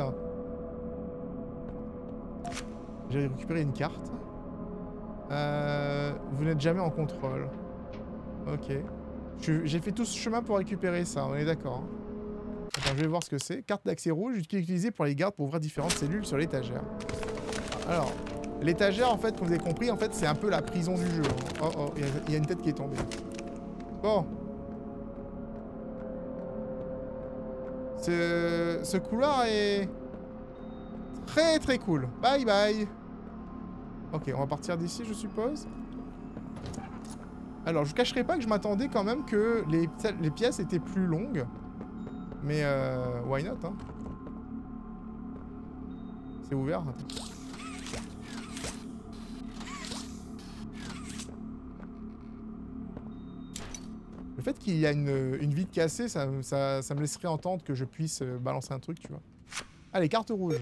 A: J'ai récupéré une carte. Vous n'êtes jamais en contrôle. Ok. J'ai fait tout ce chemin pour récupérer ça, on est d'accord. Attends, je vais voir ce que c'est. Carte d'accès rouge, utilisée pour les gardes pour ouvrir différentes cellules sur l'étagère. Alors, l'étagère, en fait, comme vous avez compris, en fait, c'est un peu la prison du jeu. Oh, oh, il y a une tête qui est tombée. Bon. Ce couloir est très très cool. Bye bye. Ok, on va partir d'ici, je suppose. Alors, je vous cacherai pas que je m'attendais quand même que les pièces étaient plus longues. Mais why not, hein. C'est ouvert. Le Le fait qu'il y a une vitre cassée, ça me laisserait entendre que je puisse balancer un truc, tu vois. Allez, carte rouge.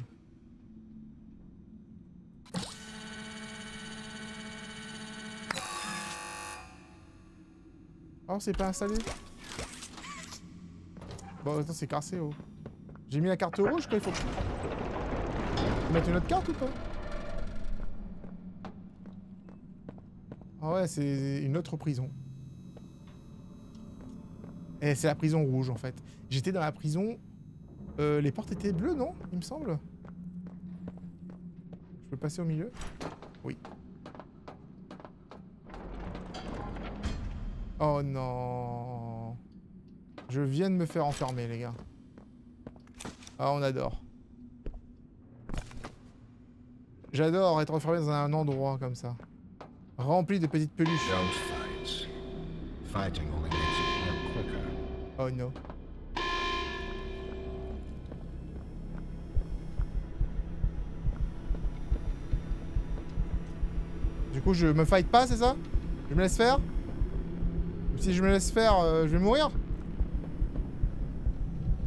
A: Oh, c'est pas installé. Bon, attends, c'est cassé, oh. J'ai mis la carte rouge, quoi, il faut... mettre une autre carte ou pas? Ah ouais, c'est une autre prison. Et c'est la prison rouge, en fait. J'étais dans la prison... les portes étaient bleues, non? Il me semble. Je peux passer au milieu? Oui. Oh non. Je viens de me faire enfermer, les gars. Ah, on adore. J'adore être enfermé dans un endroit comme ça. Rempli de petites peluches. Oh non. Du coup, je me fight pas, c'est ça? Je me laisse faire? Si je me laisse faire, je vais mourir?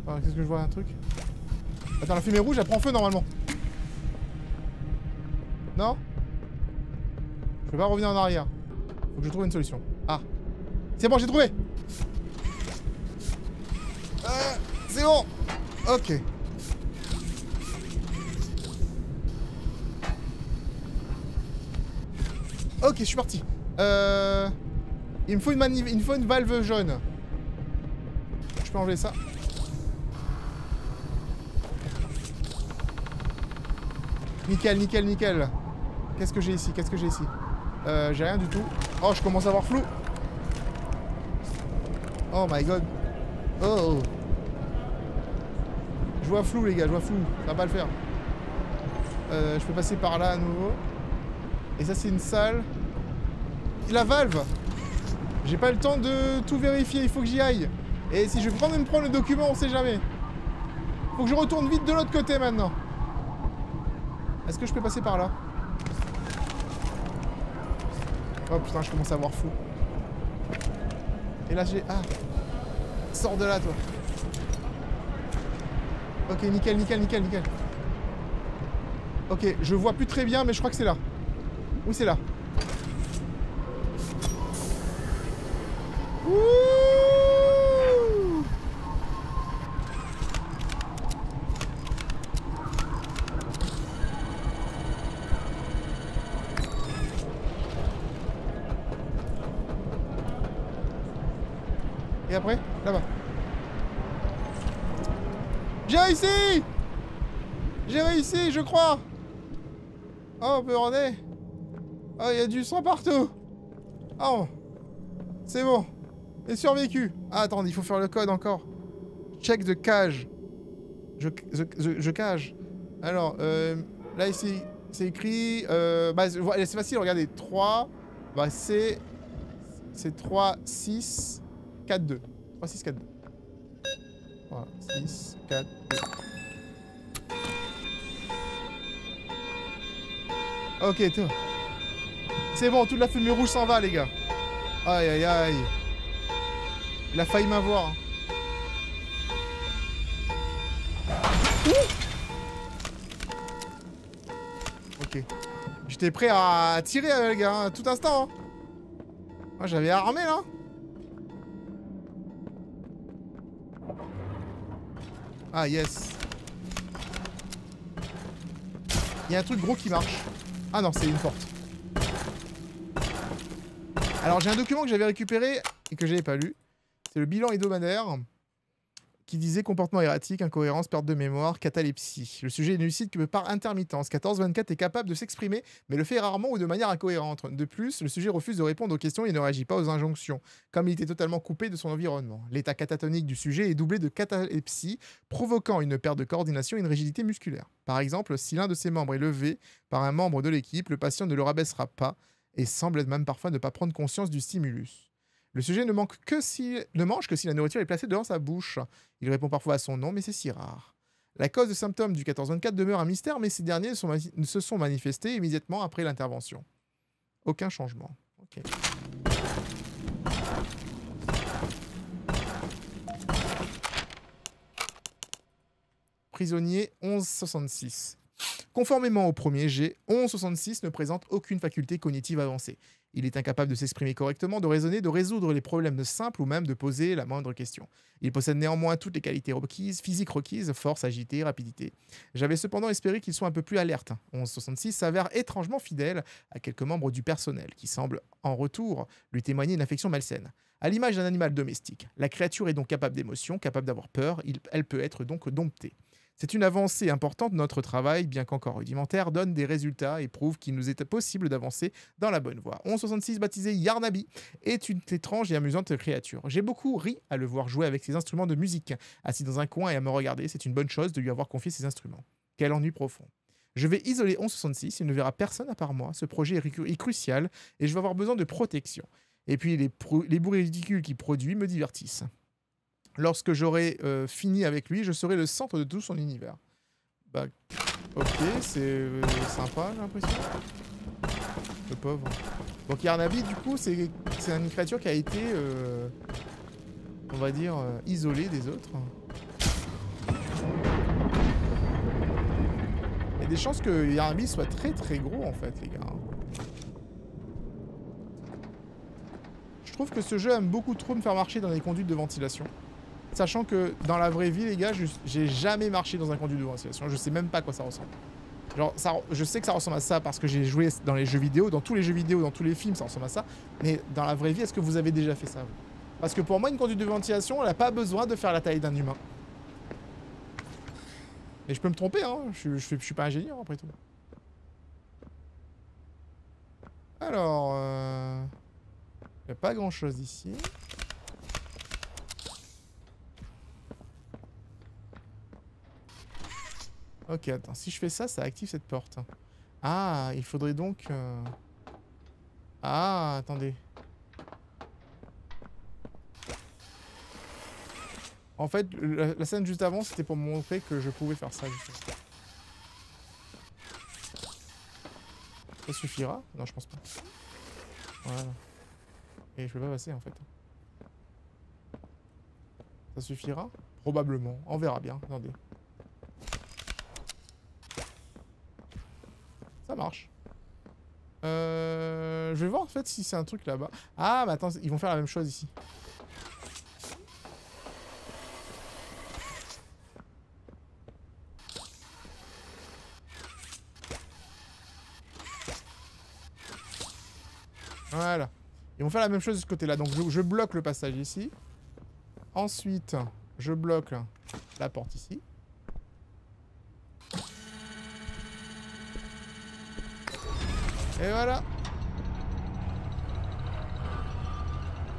A: Ah, qu'est-ce que je vois? Un truc? Attends, la fumée rouge, elle prend feu normalement. Non? Je peux pas revenir en arrière. Faut que je trouve une solution. Ah. C'est bon, j'ai trouvé! C'est bon! Ok. Ok, je suis parti. Il me faut une valve jaune. Je peux enlever ça. Nickel, nickel, nickel. Qu'est-ce que j'ai ici? Qu'est-ce que j'ai ici? J'ai rien du tout. Oh, je commence à avoir flou. Oh my god. Oh. Je vois flou, les gars, je vois flou. Ça va pas le faire. Je peux passer par là à nouveau. Et ça, c'est une salle. La valve. J'ai pas le temps de tout vérifier, il faut que j'y aille. Et si je vais me prendre le document, on sait jamais. Faut que je retourne vite de l'autre côté maintenant. Est-ce que je peux passer par là? Oh putain, je commence à avoir fou. Et là, j'ai... Ah. Sors de là, toi. Ok, nickel, nickel, nickel, nickel. Ok, je vois plus très bien, mais je crois que c'est là. Oui, c'est là. Ouh! Et après, là-bas. J'ai réussi! J'ai réussi, je crois! Oh, bordel! Oh, il y a du sang partout! Oh! C'est bon! J'ai survécu! Ah, attendez, il faut faire le code encore. Check de cage. Je cage. Alors, là, ici, c'est écrit... bah, c'est facile, regardez. 3, bah, c'est 3, 6, 4, 2. 3, 6, 4, 2. 3, 6, 4, 2. Ok, tout. C'est bon, toute la fumée rouge s'en va, les gars. Aïe, aïe, aïe. Il a failli m'avoir. Ok. J'étais prêt à tirer, les gars, à tout instant. Hein. Moi, j'avais armé, là. Ah, yes. Il y a un truc gros qui marche. Ah non, c'est une porte. Alors, j'ai un document que j'avais récupéré et que j'avais pas lu. C'est le bilan hebdomadaire qui disait comportement erratique, incohérence, perte de mémoire, catalepsie. Le sujet est lucide que par intermittence. 14-24 est capable de s'exprimer, mais le fait rarement ou de manière incohérente. De plus, le sujet refuse de répondre aux questions et ne réagit pas aux injonctions, comme il était totalement coupé de son environnement. L'état catatonique du sujet est doublé de catalepsie, provoquant une perte de coordination et une rigidité musculaire. Par exemple, si l'un de ses membres est levé par un membre de l'équipe, le patient ne le rabaissera pas et semble même parfois ne pas prendre conscience du stimulus. Le sujet ne mange que si la nourriture est placée devant sa bouche. Il répond parfois à son nom, mais c'est si rare. La cause de symptômes du 14-24 demeure un mystère, mais ces derniers se sont manifestés immédiatement après l'intervention. Aucun changement. Ok. prisonnier 1166. Conformément au premier jet, 1166 ne présente aucune faculté cognitive avancée. Il est incapable de s'exprimer correctement, de raisonner, de résoudre les problèmes simples ou même de poser la moindre question. Il possède néanmoins toutes les qualités requises, physiques requises, force, agilité, rapidité. J'avais cependant espéré qu'il soit un peu plus alerte. 1166 s'avère étrangement fidèle à quelques membres du personnel, qui semblent, en retour, lui témoigner une affection malsaine. À l'image d'un animal domestique, la créature est donc capable d'émotion, capable d'avoir peur, elle peut être donc domptée. C'est une avancée importante. Notre travail, bien qu'encore rudimentaire, donne des résultats et prouve qu'il nous est possible d'avancer dans la bonne voie. 1166, baptisé Yarnabi, est une étrange et amusante créature. J'ai beaucoup ri à le voir jouer avec ses instruments de musique. Assis dans un coin et à me regarder, c'est une bonne chose de lui avoir confié ses instruments. Quel ennui profond. Je vais isoler 1166, il ne verra personne à part moi. Ce projet est crucial et je vais avoir besoin de protection. Et puis les bruits ridicules qu'il produit me divertissent. Lorsque j'aurai fini avec lui, je serai le centre de tout son univers. Bah, ok, c'est sympa, j'ai l'impression. Le pauvre. Donc Yarnabi, du coup, c'est une créature qui a été, on va dire, isolée des autres. Il y a des chances que Yarnabi soit très très gros, en fait, les gars. Je trouve que ce jeu aime beaucoup trop me faire marcher dans les conduites de ventilation. Sachant que dans la vraie vie, les gars, j'ai jamais marché dans un conduit de ventilation. Je sais même pas à quoi ça ressemble. Genre, je sais que ça ressemble à ça parce que j'ai joué dans les jeux vidéo, dans tous les jeux vidéo, dans tous les films, ça ressemble à ça. Mais dans la vraie vie, est-ce que vous avez déjà fait ça, vous? Parce que pour moi, une conduite de ventilation, elle n'a pas besoin de faire la taille d'un humain. Mais je peux me tromper, hein. Je suis pas ingénieur, après tout. Alors... il n'y a pas grand-chose ici. Ok, attends, si je fais ça, ça active cette porte. Ah, il faudrait donc... Ah, attendez. En fait, la scène juste avant, c'était pour me montrer que je pouvais faire ça, justement. Ça suffira? Non, je pense pas. Voilà. Et je peux pas passer, en fait. Ça suffira? Probablement. On verra bien. Attendez. Ça marche. Je vais voir en fait si c'est un truc là-bas. Ah, mais attends, ils vont faire la même chose ici. Voilà. Ils vont faire la même chose de ce côté-là. Donc je bloque le passage ici. Ensuite, je bloque la porte ici. Et voilà.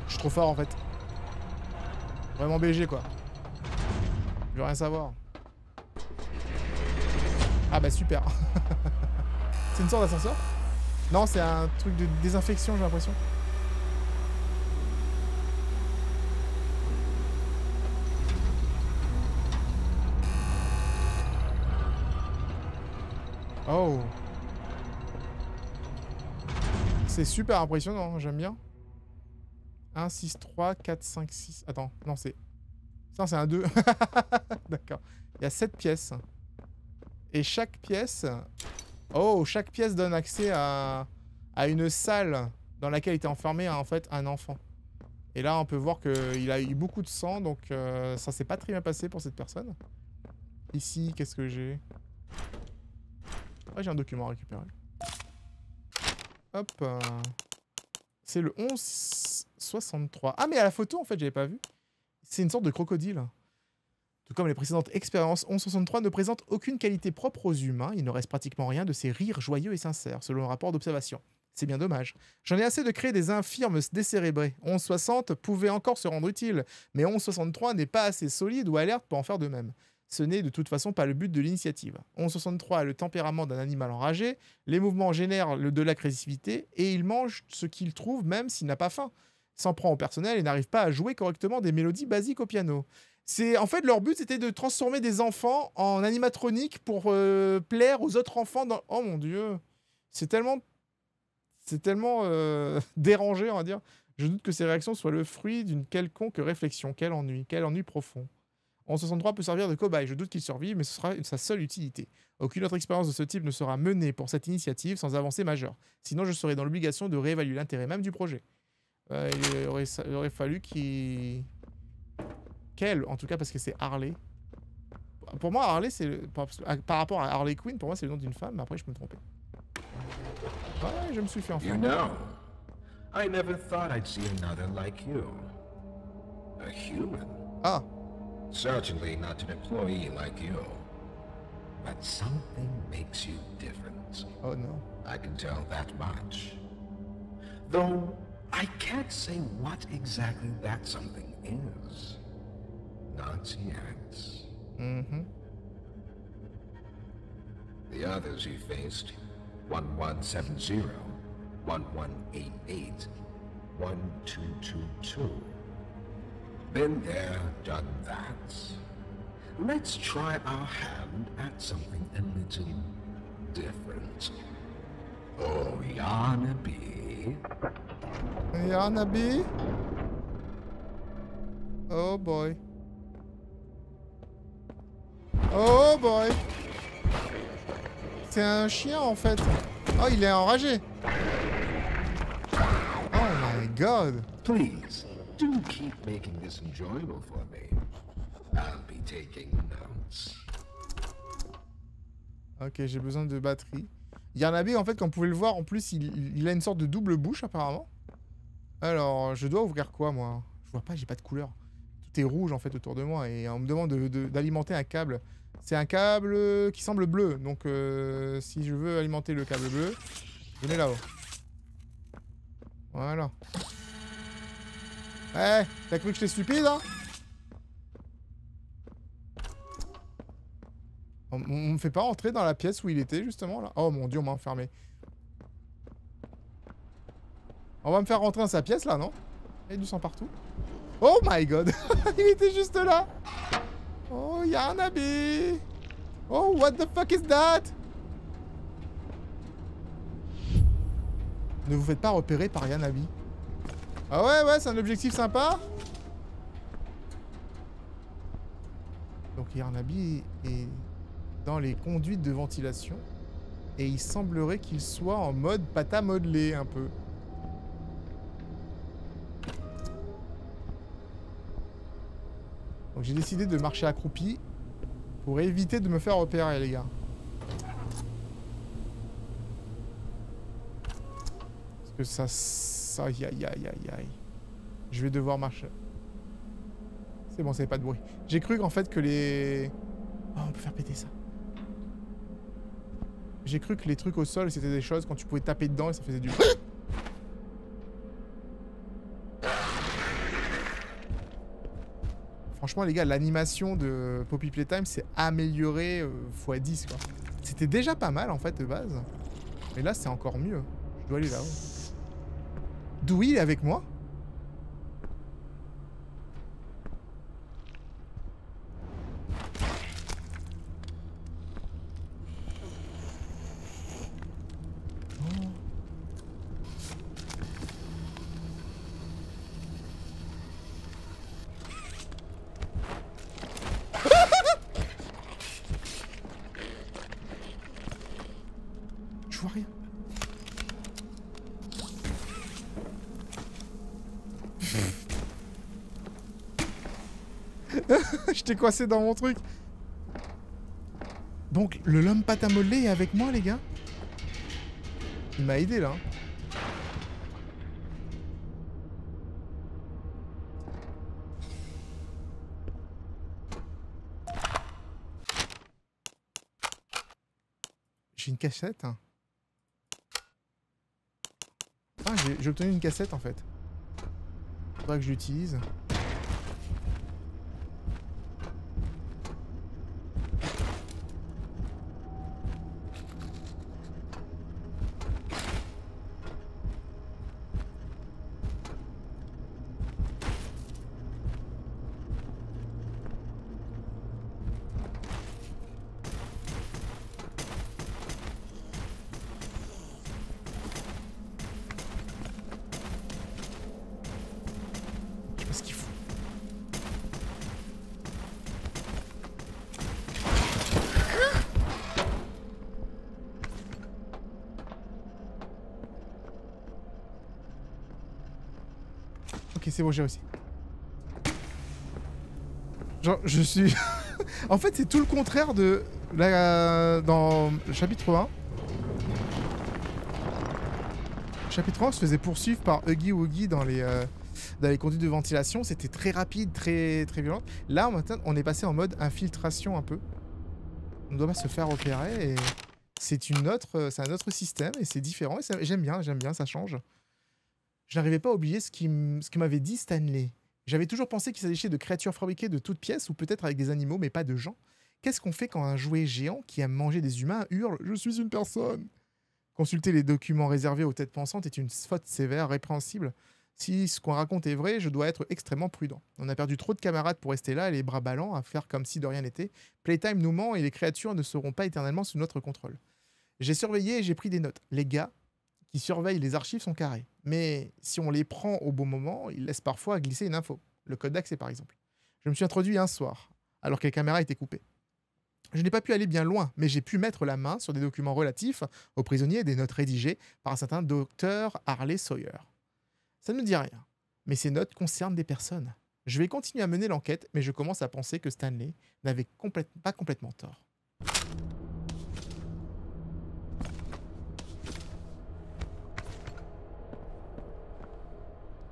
A: Je suis trop fort en fait. Vraiment BG quoi. Je veux rien savoir. Ah bah super. C'est une sorte d'ascenseur? Non, c'est un truc de désinfection, j'ai l'impression. Oh. C'est super impressionnant, j'aime bien. 1, 6, 3, 4, 5, 6... Attends, non c'est... Non, c'est un 2. D'accord. Il y a 7 pièces. Et chaque pièce... Oh, chaque pièce donne accès à une salle dans laquelle était enfermé en fait un enfant. Et là, on peut voir qu'il a eu beaucoup de sang, donc ça s'est pas très bien passé pour cette personne. Ici, qu'est-ce que j'ai? Ah, j'ai un document à récupérer. Hop. C'est le 1163. Ah, mais à la photo, en fait, j'avais pas vu. C'est une sorte de crocodile. Tout comme les précédentes expériences, 1163 ne présente aucune qualité propre aux humains. Il ne reste pratiquement rien de ses rires joyeux et sincères, selon le rapport d'observation. C'est bien dommage. J'en ai assez de créer des infirmes décérébrés. 1160 pouvait encore se rendre utile, mais 1163 n'est pas assez solide ou alerte pour en faire de même. Ce n'est de toute façon pas le but de l'initiative. 1163 a le tempérament d'un animal enragé, les mouvements génèrent de l'agressivité et il mange ce qu'il trouve même s'il n'a pas faim. S'en prend au personnel et n'arrive pas à jouer correctement des mélodies basiques au piano. En fait, leur but c'était de transformer des enfants en animatroniques pour plaire aux autres enfants. Oh mon dieu, c'est tellement dérangé, on va dire. Je doute que ces réactions soient le fruit d'une quelconque réflexion. Quel ennui profond. En 63 peut servir de cobaye. Je doute qu'il survive, mais ce sera sa seule utilité. Aucune autre expérience de ce type ne sera menée pour cette initiative sans avancée majeure. Sinon, je serai dans l'obligation de réévaluer l'intérêt même du projet. Il aurait fallu qu'il... Qu'elle, en tout cas, parce que c'est Harley. Pour moi, Harley, c'est... Par rapport à Harley Quinn, pour moi, c'est le nom d'une femme, mais après, je me trompais. Ouais, je me suis fait enfin.
G: You know, I never thought I'd see another like you. A human.
A: Ah.
G: Certainly not an employee like you. But something makes you different.
A: Oh no.
G: I can tell that much. Though, I can't say what exactly that something is. Not yet.
A: Mm-hmm.
G: The others you faced, 1170, 1188, 1222. Been there, done that. Let's try our hand at something a little different. Oh, Yarnaby.
A: Yarnaby? Oh boy. Oh boy. C'est un chien en fait. Oh, il est enragé. Oh my god.
G: Please, do keep making this enjoyable for me. I'll be taking notes.
A: Ok, j'ai besoin de batterie. Yarnaby, en fait, comme vous pouvez le voir, en plus, il a une sorte de double bouche, apparemment. Alors, je dois ouvrir quoi, moi? Je vois pas, j'ai pas de couleur. Tout est rouge, en fait, autour de moi. Et on me demande d'alimenter un câble. C'est un câble qui semble bleu. Donc, si je veux alimenter le câble bleu, je mets là-haut. Voilà. Eh, t'as cru que j'étais stupide, hein? On me fait pas rentrer dans la pièce où il était, justement, là. Oh mon dieu, on m'a enfermé. On va me faire rentrer dans sa pièce, là, non? Il y a du sang partout. Oh my god. Il était juste là. Oh, Yarnaby. Oh, what the fuck is that? Ne vous faites pas repérer par Yarnaby. Ah ouais, c'est un objectif sympa. Donc Yarnaby est dans les conduites de ventilation. Et il semblerait qu'il soit en mode pâte à modeler, un peu. Donc j'ai décidé de marcher accroupi pour éviter de me faire repérer, les gars. Parce que ça... Aïe, aïe, aïe, aïe, aïe. Je vais devoir marcher. C'est bon, ça fait pas de bruit. J'ai cru qu'en fait que les... Oh, on peut faire péter ça. J'ai cru que les trucs au sol, c'était des choses quand tu pouvais taper dedans et ça faisait du... Franchement, les gars, l'animation de Poppy Playtime s'est améliorée x 10, quoi. C'était déjà pas mal, en fait, de base. Mais là, c'est encore mieux. Je dois aller là-haut. Dewey, il est avec moi? Je vois rien. J'étais coincé dans mon truc. Donc, l'homme pâte à modeler est avec moi, les gars. Il m'a aidé, là. J'ai une cassette. Ah, j'ai obtenu une cassette, en fait. Faudra que je l'utilise. Ok, c'est bon, j'ai réussi. Genre, je suis... En fait, c'est tout le contraire de... Dans le chapitre 1. Le chapitre 1 se faisait poursuivre par Huggy Wuggy dans les conduits de ventilation. C'était très rapide, très violent. Là, maintenant, on est passé en mode infiltration un peu. On ne doit pas se faire opérer et... C'est un autre système et c'est différent. Et j'aime bien, ça change. Je n'arrivais pas à oublier ce qui m'avait dit Stanley. J'avais toujours pensé qu'il s'agissait de créatures fabriquées de toutes pièces ou peut-être avec des animaux, mais pas de gens. Qu'est-ce qu'on fait quand un jouet géant qui aime manger des humains hurle « Je suis une personne !» Consulter les documents réservés aux têtes pensantes est une faute sévère, répréhensible. Si ce qu'on raconte est vrai, je dois être extrêmement prudent. On a perdu trop de camarades pour rester là, les bras ballants, à faire comme si de rien n'était. Playtime nous ment et les créatures ne seront pas éternellement sous notre contrôle. J'ai surveillé et j'ai pris des notes. Les gars qui surveillent les archives sont carrés. Mais si on les prend au bon moment, ils laissent parfois glisser une info. Le code d'accès par exemple. Je me suis introduit un soir, alors que les caméras étaient coupées. Je n'ai pas pu aller bien loin, mais j'ai pu mettre la main sur des documents relatifs aux prisonniers et des notes rédigées par un certain docteur Harley Sawyer. Ça ne me dit rien, mais ces notes concernent des personnes. Je vais continuer à mener l'enquête, mais je commence à penser que Stanley n'avait pas complètement tort.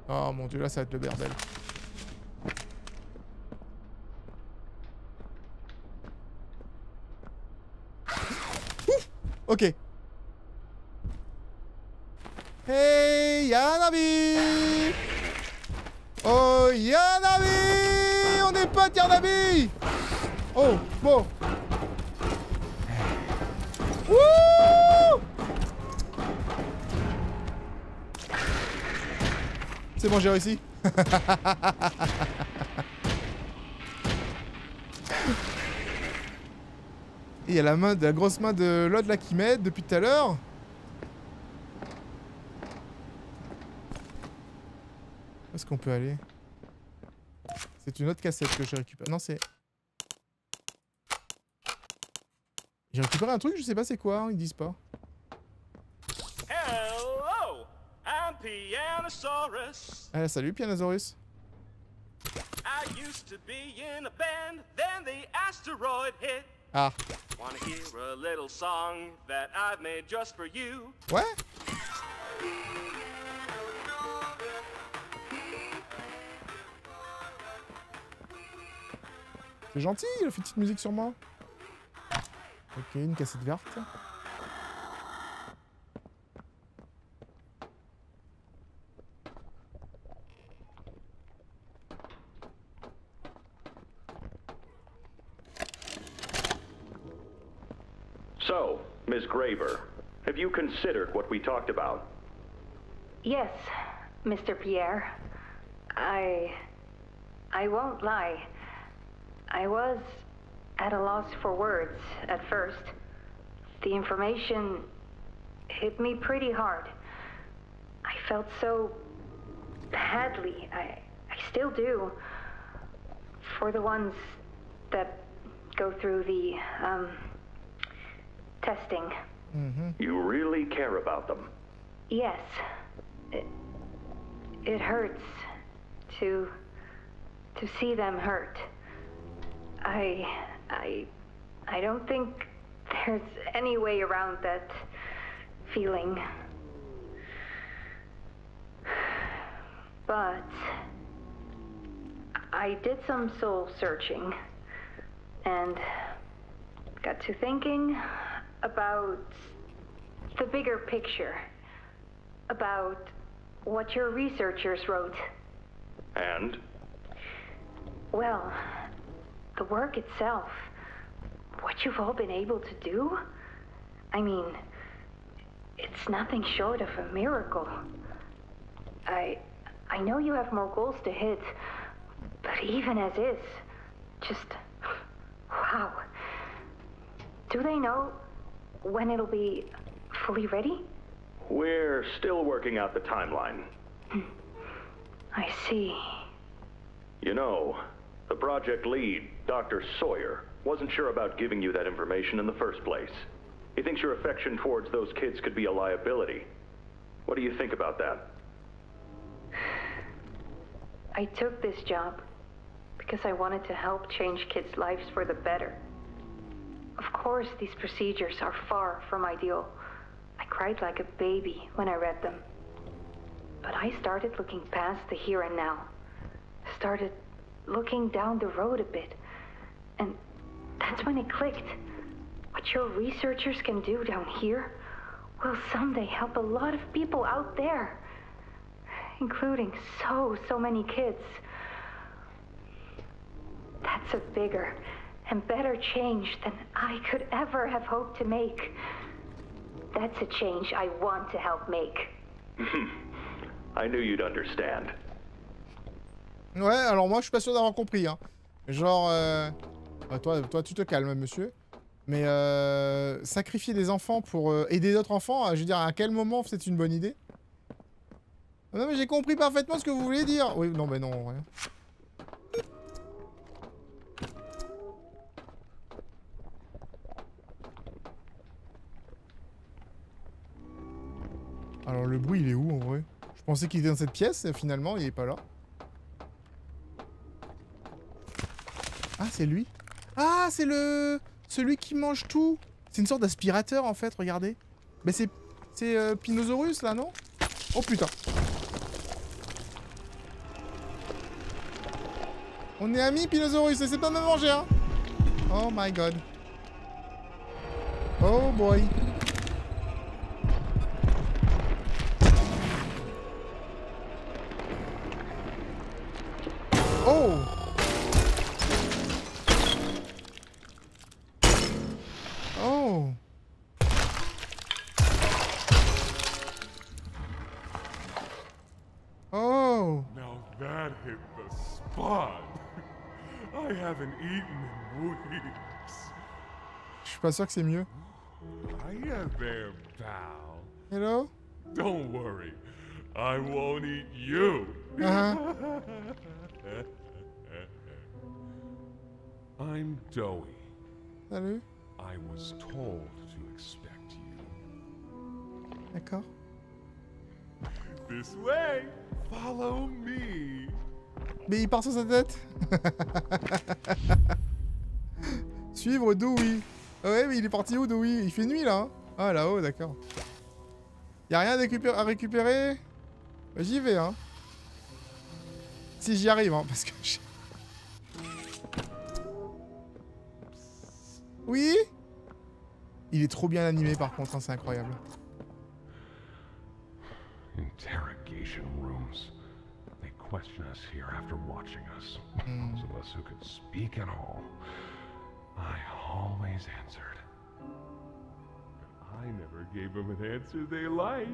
A: Oh mon dieu, là ça va être le bordel. Ouf. Ok. Hey Yanabi! Oh Yanabi! On est potes Yanabi! Oh, bon. Wouh! C'est bon, j'ai réussi. Et il y a la grosse main de l'autre là qui m'aide depuis tout à l'heure. Où est-ce qu'on peut aller? C'est une autre cassette que j'ai récupérée. Non, c'est... J'ai récupéré un truc, je sais pas c'est quoi, hein, ils disent pas.
I: Hello, I'm Pianosaurus.
A: Ah, salut Pianosaurus.
I: I used to be in a band, then the asteroid hit.
A: Ah.
I: Wanna hear a little song that I've made just for you?
A: Ouais. C'est gentil, il a fait une petite musique sur moi. Ok, une cassette verte.
F: So, Miss Graver, have you considered what we talked about?
J: Yes, Mr. Pierre. I won't lie. I was at a loss for words at first. The information hit me pretty hard. I felt so badly. I still do. For the ones that go through the, testing.
F: Mm-hmm. You really care about them?
J: Yes. It hurts to see them hurt. I don't think there's any way around that feeling. But I did some soul searching and got to thinking about the bigger picture, about what your researchers wrote.
F: And?
J: Well, the work itself, what you've all been able to do, I mean, it's nothing short of a miracle. I know you have more goals to hit, but even as is, just, wow. Do they know when it'll be fully ready?
F: We're still working out the timeline.
J: I see.
F: You know, the project lead, Dr. Sawyer, wasn't sure about giving you that information in the first place. He thinks your affection towards those kids could be a liability. What do you think about that?
J: I took this job because I wanted to help change kids' lives for the better. Of course, these procedures are far from ideal. I cried like a baby when I read them. But I started looking past the here and now. Started looking down the road a bit. And that's when it clicked. What your researchers can do down here will someday help a lot of people out there. Including so many kids. That's a bigger and better change than I could ever have hoped to make. That's a change I want to help make.
F: I knew you'd understand.
A: Ouais, alors moi je suis pas sûr d'avoir compris, hein. Genre, toi tu te calmes, monsieur. Mais sacrifier des enfants pour aider d'autres enfants, je veux dire, à quel moment c'est une bonne idée? Non mais j'ai compris parfaitement ce que vous voulez dire. Oui, non mais non, rien. Alors le bruit il est où en vrai? Je pensais qu'il était dans cette pièce et finalement il est pas là. Ah c'est lui. Ah c'est le... celui qui mange tout. C'est une sorte d'aspirateur en fait, regardez. Mais c'est Pinosaurus là, non? Oh putain. On est amis Pinosaurus, essaie pas de me manger hein. Oh my god. Oh boy. Oh. Oh. Oh.
K: Now that hit the spot. I haven't eaten in weeks.
A: Je suis pas sûr que c'est mieux.
K: Hiya there, pal.
A: Hello?
K: Don't worry. I won't eat you. I'm Doey.
A: Salut.
K: I was told to expect you.
A: D'accord.
K: This way. Follow me.
A: Mais il part sur sa tête. Suivre Dewey. Ah ouais, mais il est parti où Dewey? Il fait nuit là. Hein, ah là-haut, d'accord. Y'a rien à récupérer? J'y vais, hein. Si j'y arrive, hein, parce que... Oui? Il est trop bien animé par contre, hein, c'est incroyable.
G: Interrogation rooms. They question us here after watching us. Those of us who could speak at all. I always answered.
K: I never gave them an answer they liked.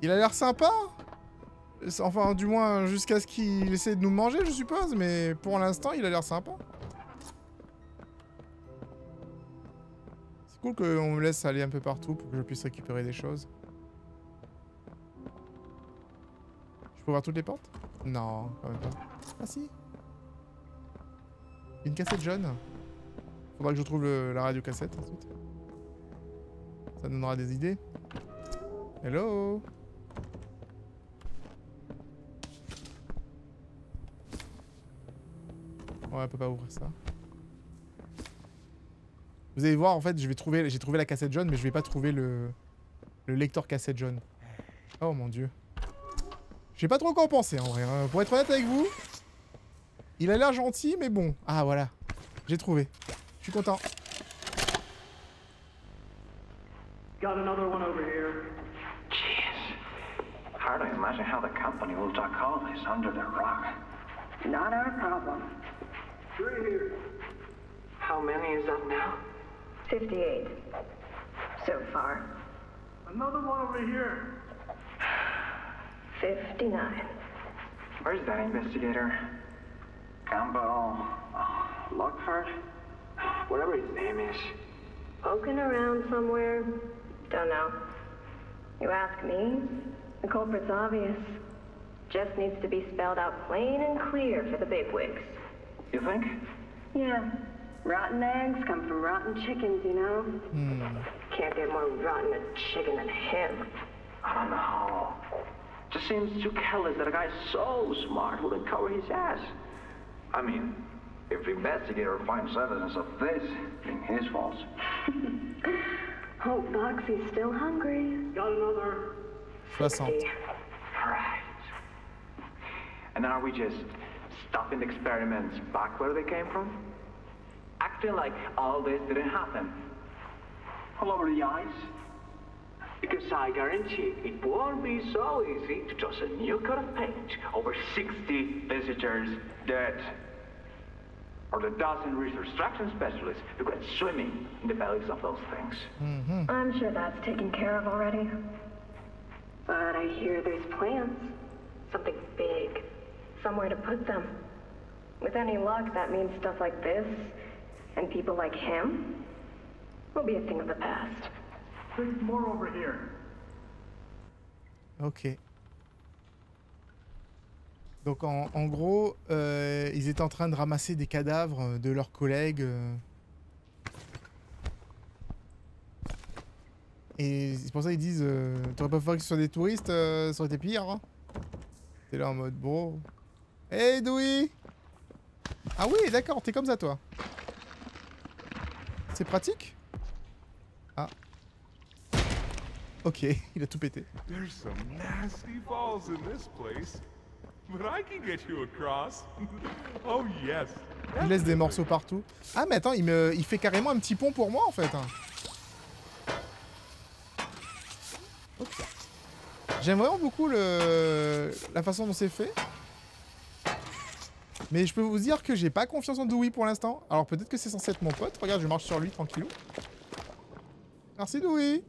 A: Il a l'air sympa. Enfin, du moins, jusqu'à ce qu'il essaie de nous manger, je suppose. Mais pour l'instant, il a l'air sympa. C'est cool qu'on me laisse aller un peu partout pour que je puisse récupérer des choses. Je peux ouvrir toutes les portes? Non, quand même pas. Ah si. Une cassette jaune. Faudra que je trouve la radio-cassette ensuite. Ça donnera des idées. Hello. Ouais, on peut pas ouvrir ça. Vous allez voir, en fait, j'ai trouvé la cassette jaune, mais je vais pas trouver le lecteur cassette jaune. Oh mon dieu. Je sais pas trop quoi en penser en vrai. Hein. Pour être honnête avec vous, il a l'air gentil, mais bon. Ah voilà, j'ai trouvé. Je suis content.
F: Got another one over here. Jeez. Hard to imagine how the company will duck all this under the rock.
J: Not our problem.
F: 3 here. How many is that now?
J: 58. So far.
F: Another one over here.
J: 59.
F: Where's that investigator? Campbell... Lockhart? Whatever his name is.
J: Poking around somewhere? Don't know. You ask me? The culprit's obvious. Just needs to be spelled out plain and clear for the bigwigs.
F: You think?
J: Yeah. Rotten eggs come from rotten chickens, you know?
F: Hmm.
J: Can't get more rotten a chicken than him.
F: I don't know. Just seems too careless that a guy so smart wouldn't cover his ass.
L: I mean, if the investigator finds evidence of this, then his fault.
J: Hope Foxy's still hungry.
F: Got another
A: 60.
L: Right. And are we just stopping the experiments back where they came from? Acting like all this didn't happen.
F: All over the ice. Because I guarantee it won't be so easy to toss a new coat of paint over 60 visitors dead.
L: Or the dozen research extraction specialists who went swimming in the bellies of those things.
J: I'm sure that's taken care of already. But I hear there's plans. Something big. Somewhere to put them. With any luck, that means stuff like this, and people like him, will be a thing of the past.
L: There's more over here.
A: Ok. Donc en gros, ils étaient en train de ramasser des cadavres de leurs collègues. Et c'est pour ça qu'ils disent t'aurais pas fallu que ce soit des touristes, ça aurait été pire. Hein. T'es là en mode bro. Hey Dewey! Ah oui, d'accord, t'es comme ça toi. C'est pratique? Ah. Ok, il a tout pété.
K: There's some nasty balls in this place, but I can get you across. Oh yes.
A: Il laisse des morceaux partout. Ah mais attends, il fait carrément un petit pont pour moi en fait. Okay. J'aime vraiment beaucoup la façon dont c'est fait. Mais je peux vous dire que j'ai pas confiance en Dewey pour l'instant. Alors peut-être que c'est censé être mon pote. Regarde, je marche sur lui tranquillou. Merci Dewey.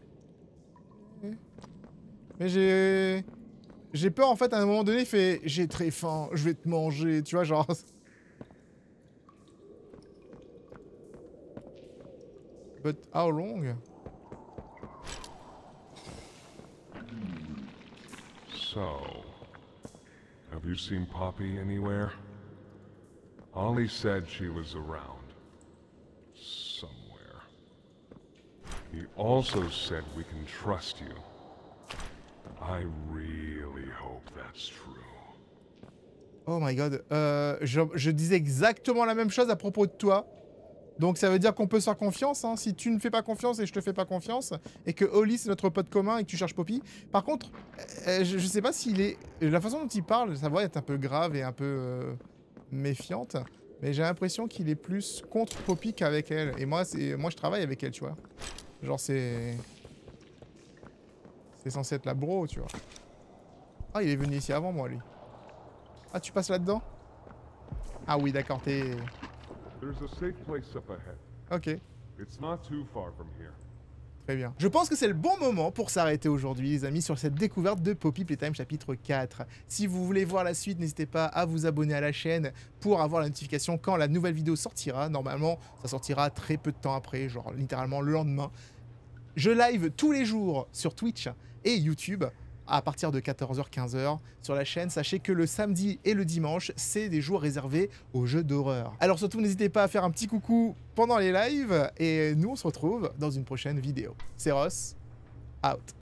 A: Mais j'ai peur en fait à un moment donné il fait j'ai très faim, je vais te manger, tu vois genre. But how long?
K: So, have you seen Poppy anywhere? Ollie said she was around. Somewhere. He also said we can trust you. I really hope that's true.
A: Oh my god. Je disais exactement la même chose à propos de toi. Donc ça veut dire qu'on peut se faire confiance, hein. Si tu ne fais pas confiance et je te fais pas confiance, et que Ollie c'est notre pote commun et que tu cherches Poppy. Par contre, je sais pas s'il est... La façon dont il parle, sa voix est un peu grave et un peu méfiante. Mais j'ai l'impression qu'il est plus contre Poppy qu'avec elle. Et moi je travaille avec elle, tu vois. Genre c'est censé être la bro, tu vois. Ah, il est venu ici avant moi, lui. Ah, tu passes là-dedans? Ah oui, d'accord, t'es...
K: There's a safe place up ahead.
A: Ok.
K: It's not too far from here.
A: Très bien. Je pense que c'est le bon moment pour s'arrêter aujourd'hui, les amis, sur cette découverte de Poppy Playtime chapitre 4. Si vous voulez voir la suite, n'hésitez pas à vous abonner à la chaîne pour avoir la notification quand la nouvelle vidéo sortira. Normalement, ça sortira très peu de temps après, genre littéralement le lendemain. Je live tous les jours sur Twitch et YouTube à partir de 14h-15h sur la chaîne. Sachez que le samedi et le dimanche, c'est des jours réservés aux jeux d'horreur. Alors surtout, n'hésitez pas à faire un petit coucou pendant les lives et nous, on se retrouve dans une prochaine vidéo. C'est Ross, out.